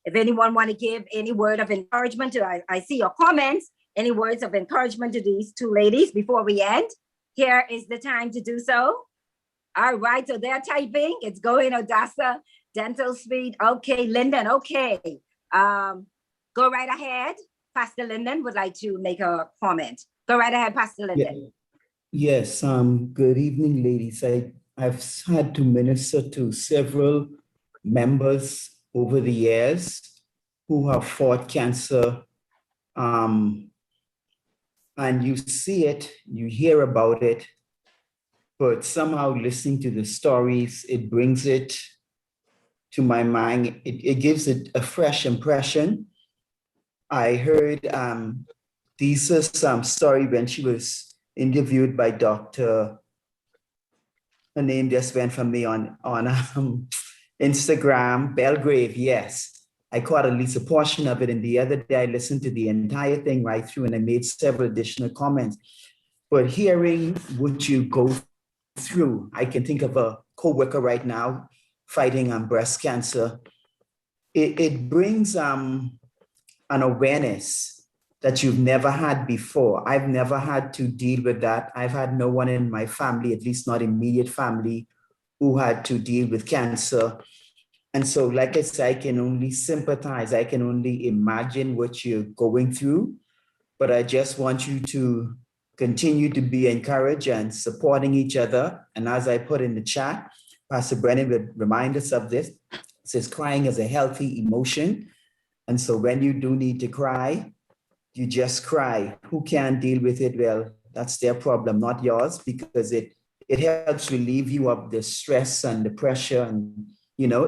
If anyone want to give any word of encouragement to, I see your comments, any words of encouragement to these two ladies before we end, here is the time to do so. All right, so they're typing, it's going, Odessa, Dental Suite, okay, Lyndon, okay. Go right ahead. Pastor Lyndon would like to make a comment. Go right ahead, Pastor Lyndon. Yes, good evening, ladies. I've had to minister to several members over the years who have fought cancer. And you see it, you hear about it, but somehow listening to the stories, it brings it to my mind. It gives it a fresh impression. I heard Deesa's story when she was interviewed by Dr. Her name just went from me on Instagram, Belgrave, yes. I caught at least a portion of it, and the other day I listened to the entire thing right through and I made several additional comments. But hearing what you go through, I can think of a co-worker right now fighting on breast cancer. It brings an awareness that you've never had before. I've never had to deal with that. I've had no one in my family, at least not immediate family, who had to deal with cancer. And so, like I said, I can only sympathize. I can only imagine what you're going through. But I just want you to continue to be encouraged and supporting each other. And as I put in the chat, Pastor Brennan would remind us of this. It says crying is a healthy emotion. And so when you do need to cry, you just cry. Who can deal with it? Well, that's their problem, not yours, because it helps relieve you of the stress and the pressure and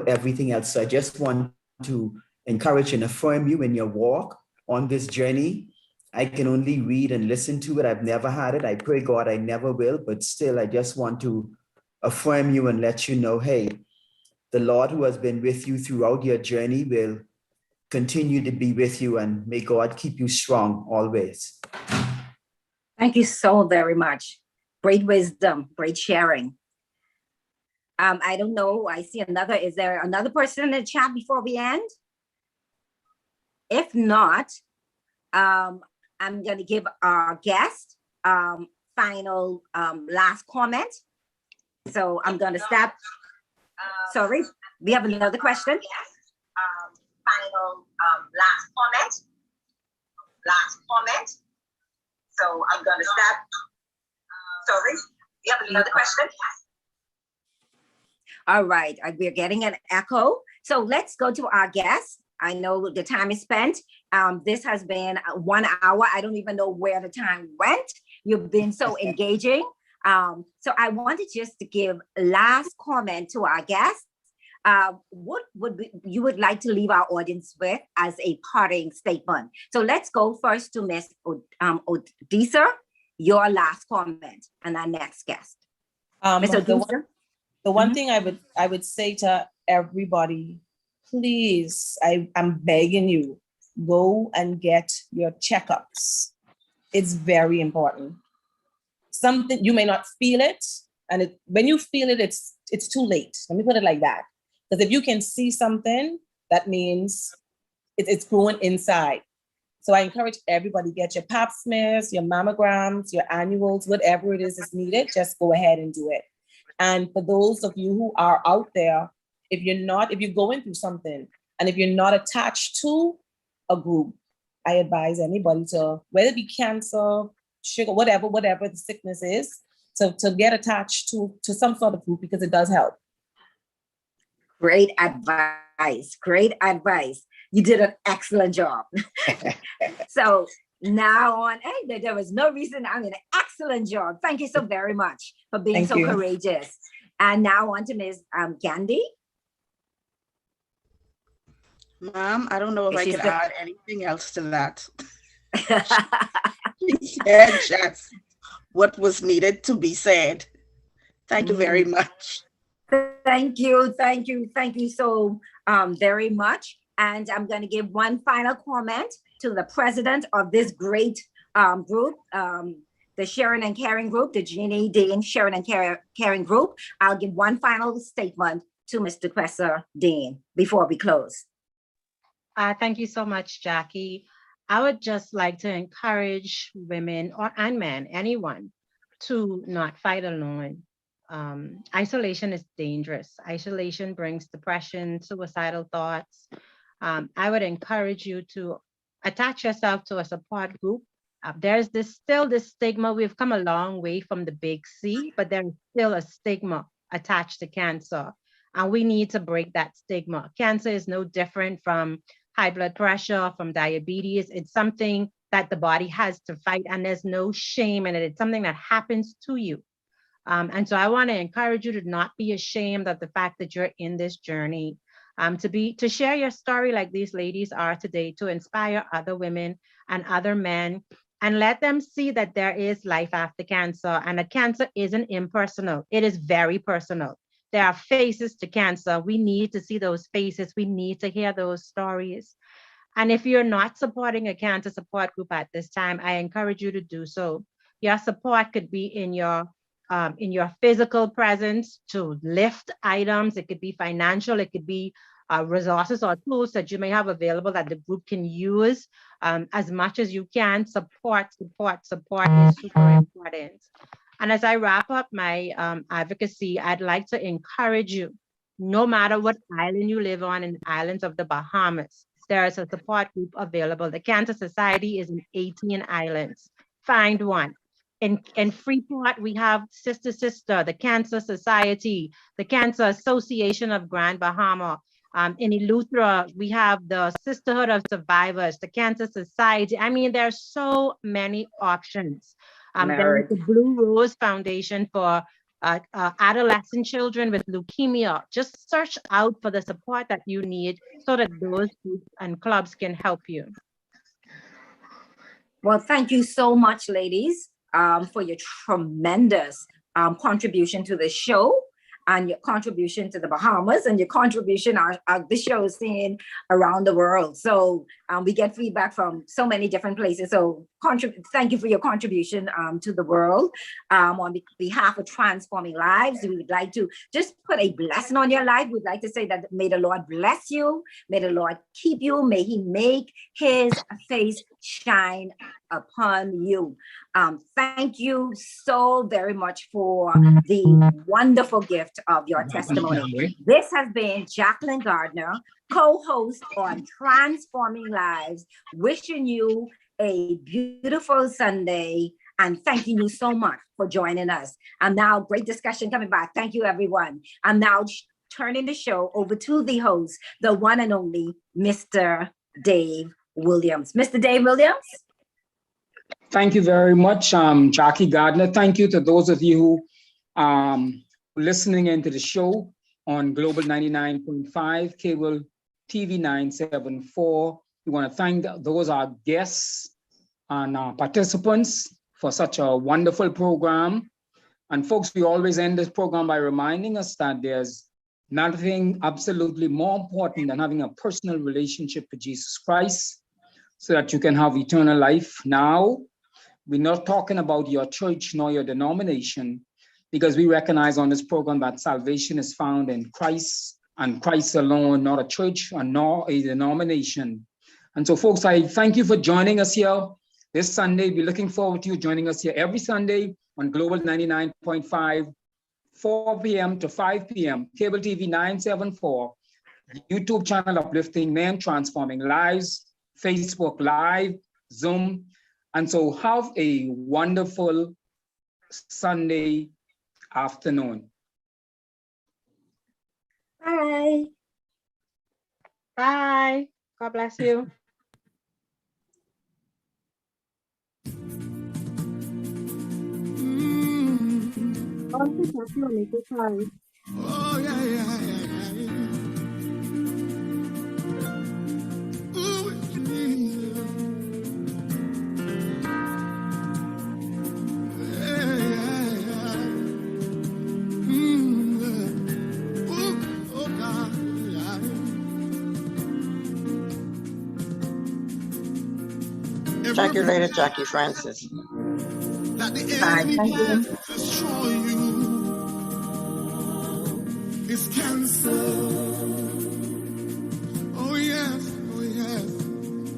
everything else. So I just want to encourage and affirm you in your walk on this journey. I can only read and listen to it. I've never had it. I pray God I never will, but still I just want to affirm you and let you know, hey, the Lord who has been with you throughout your journey will continue to be with you, and may God keep you strong always. Thank you so very much. Great wisdom, great sharing. I don't know, I see another, is there another person in the chat before we end? If not, I'm going to give our guest final last comment. So I'm going to stop. Sorry, we have another question. Final last comment. So I'm going to stop. Sorry, we have another question. All right, we're getting an echo. So let's go to our guest. I know the time is spent. This has been 1 hour. I don't even know where the time went. You've been so engaging. So I wanted just to give last comment to our guests. What you would like to leave our audience with as a parting statement? So let's go first to Ms. Odessa, your last comment, and our next guest. Ms. Odessa? The one thing I would say to everybody, please, I'm begging you, go and get your checkups. It's very important. Something you may not feel it, and when you feel it, it's too late. Let me put it like that. Because if you can see something, that means it's growing inside. So I encourage everybody, get your pap smears, your mammograms, your annuals, whatever it is needed, just go ahead and do it. And for those of you who are out there, if you're going through something, and if you're not attached to a group, I advise anybody to, whether it be cancer, sugar, whatever the sickness is, to get attached to some sort of group, because it does help. Great advice. Great advice. You did an excellent job. So now on, there was no reason. I mean, an excellent job. Thank you so very much for being so courageous. And now on to Ms. Gandhi. Ma'am, I don't know if I She's could the- add anything else to that. She said just what was needed to be said. Thank you very much. Thank you so very much. And I'm going to give one final comment to the president of this great group, the Sharing and Caring Group, the Jeannie Dean Sharing and Caring Group. I'll give one final statement to Mr. Kwesa Dean before we close. Thank you so much, Jackie. I would just like to encourage women and men, anyone, to not fight alone. Isolation is dangerous. Isolation brings depression, suicidal thoughts. I would encourage you to attach yourself to a support group. There's still this stigma. We've come a long way from the big C, but there's still a stigma attached to cancer. And we need to break that stigma. Cancer is no different from high blood pressure, from diabetes. It's something that the body has to fight, and there's no shame in it. It's something that happens to you. And so I want to encourage you to not be ashamed of the fact that you're in this journey, to share your story like these ladies are today, to inspire other women and other men, and let them see that there is life after cancer, and that cancer isn't impersonal. It is very personal. There are faces to cancer. We need to see those faces. We need to hear those stories. And if you're not supporting a cancer support group at this time, I encourage you to do so. Your support could be in your physical presence to lift items. It could be financial. It could be resources or tools that you may have available that the group can use. As much as you can, support is super important. And as I wrap up my advocacy, I'd like to encourage you, no matter what island you live on in the islands of the Bahamas, there is a support group available. The Cancer Society is in 18 islands. Find one. In Freeport, we have Sister, the Cancer Society, the Cancer Association of Grand Bahama. In Eleuthera, we have the Sisterhood of Survivors, the Cancer Society. I mean, there's so many options. There's the Blue Rose Foundation for adolescent children with leukemia. Just search out for the support that you need so that those groups and clubs can help you. Well, thank you so much, ladies, for your tremendous contribution to the show, and your contribution to the Bahamas, and your contribution of the show is seen around the world. So we get feedback from so many different places. So thank you for your contribution to the world. On behalf of Transforming Lives, we would like to just put a blessing on your life. We'd like to say that may the Lord bless you. May the Lord keep you. May he make his face shine upon you. Thank you so very much for the wonderful gift of your testimony. This has been Jacqueline Gardner, co-host on Transforming Lives, wishing you a beautiful Sunday and thanking you so much for joining us. And now, great discussion coming back. Thank you, everyone. I'm now turning the show over to the host, the one and only Mr. Dave Williams. Mr. Dave Williams? Thank you very much, Jackie Gardner. Thank you to those of you who listening into the show on Global 99.5, Cable TV 974. We want to thank those our guests and participants for such a wonderful program. And folks, we always end this program by reminding us that there's nothing absolutely more important than having a personal relationship with Jesus Christ so that you can have eternal life now. We're not talking about your church nor your denomination, because we recognize on this program that salvation is found in Christ and Christ alone, not a church or nor a denomination. And so, folks, I thank you for joining us here this Sunday. We're looking forward to you joining us here every Sunday on Global 99.5, 4 p.m. to 5 p.m., Cable TV 974, YouTube channel Uplifting Men, Transforming Lives, Facebook Live, Zoom. And so have a wonderful Sunday afternoon. Bye. Bye. God bless you. Oh, yeah, yeah, yeah. Ooh, Jesus. Yeah, yeah, yeah. Ooh, oh, God. Yeah. Check you later, Jackie Francis. That the Bye. enemy Thank you. plans to destroy you is cancer.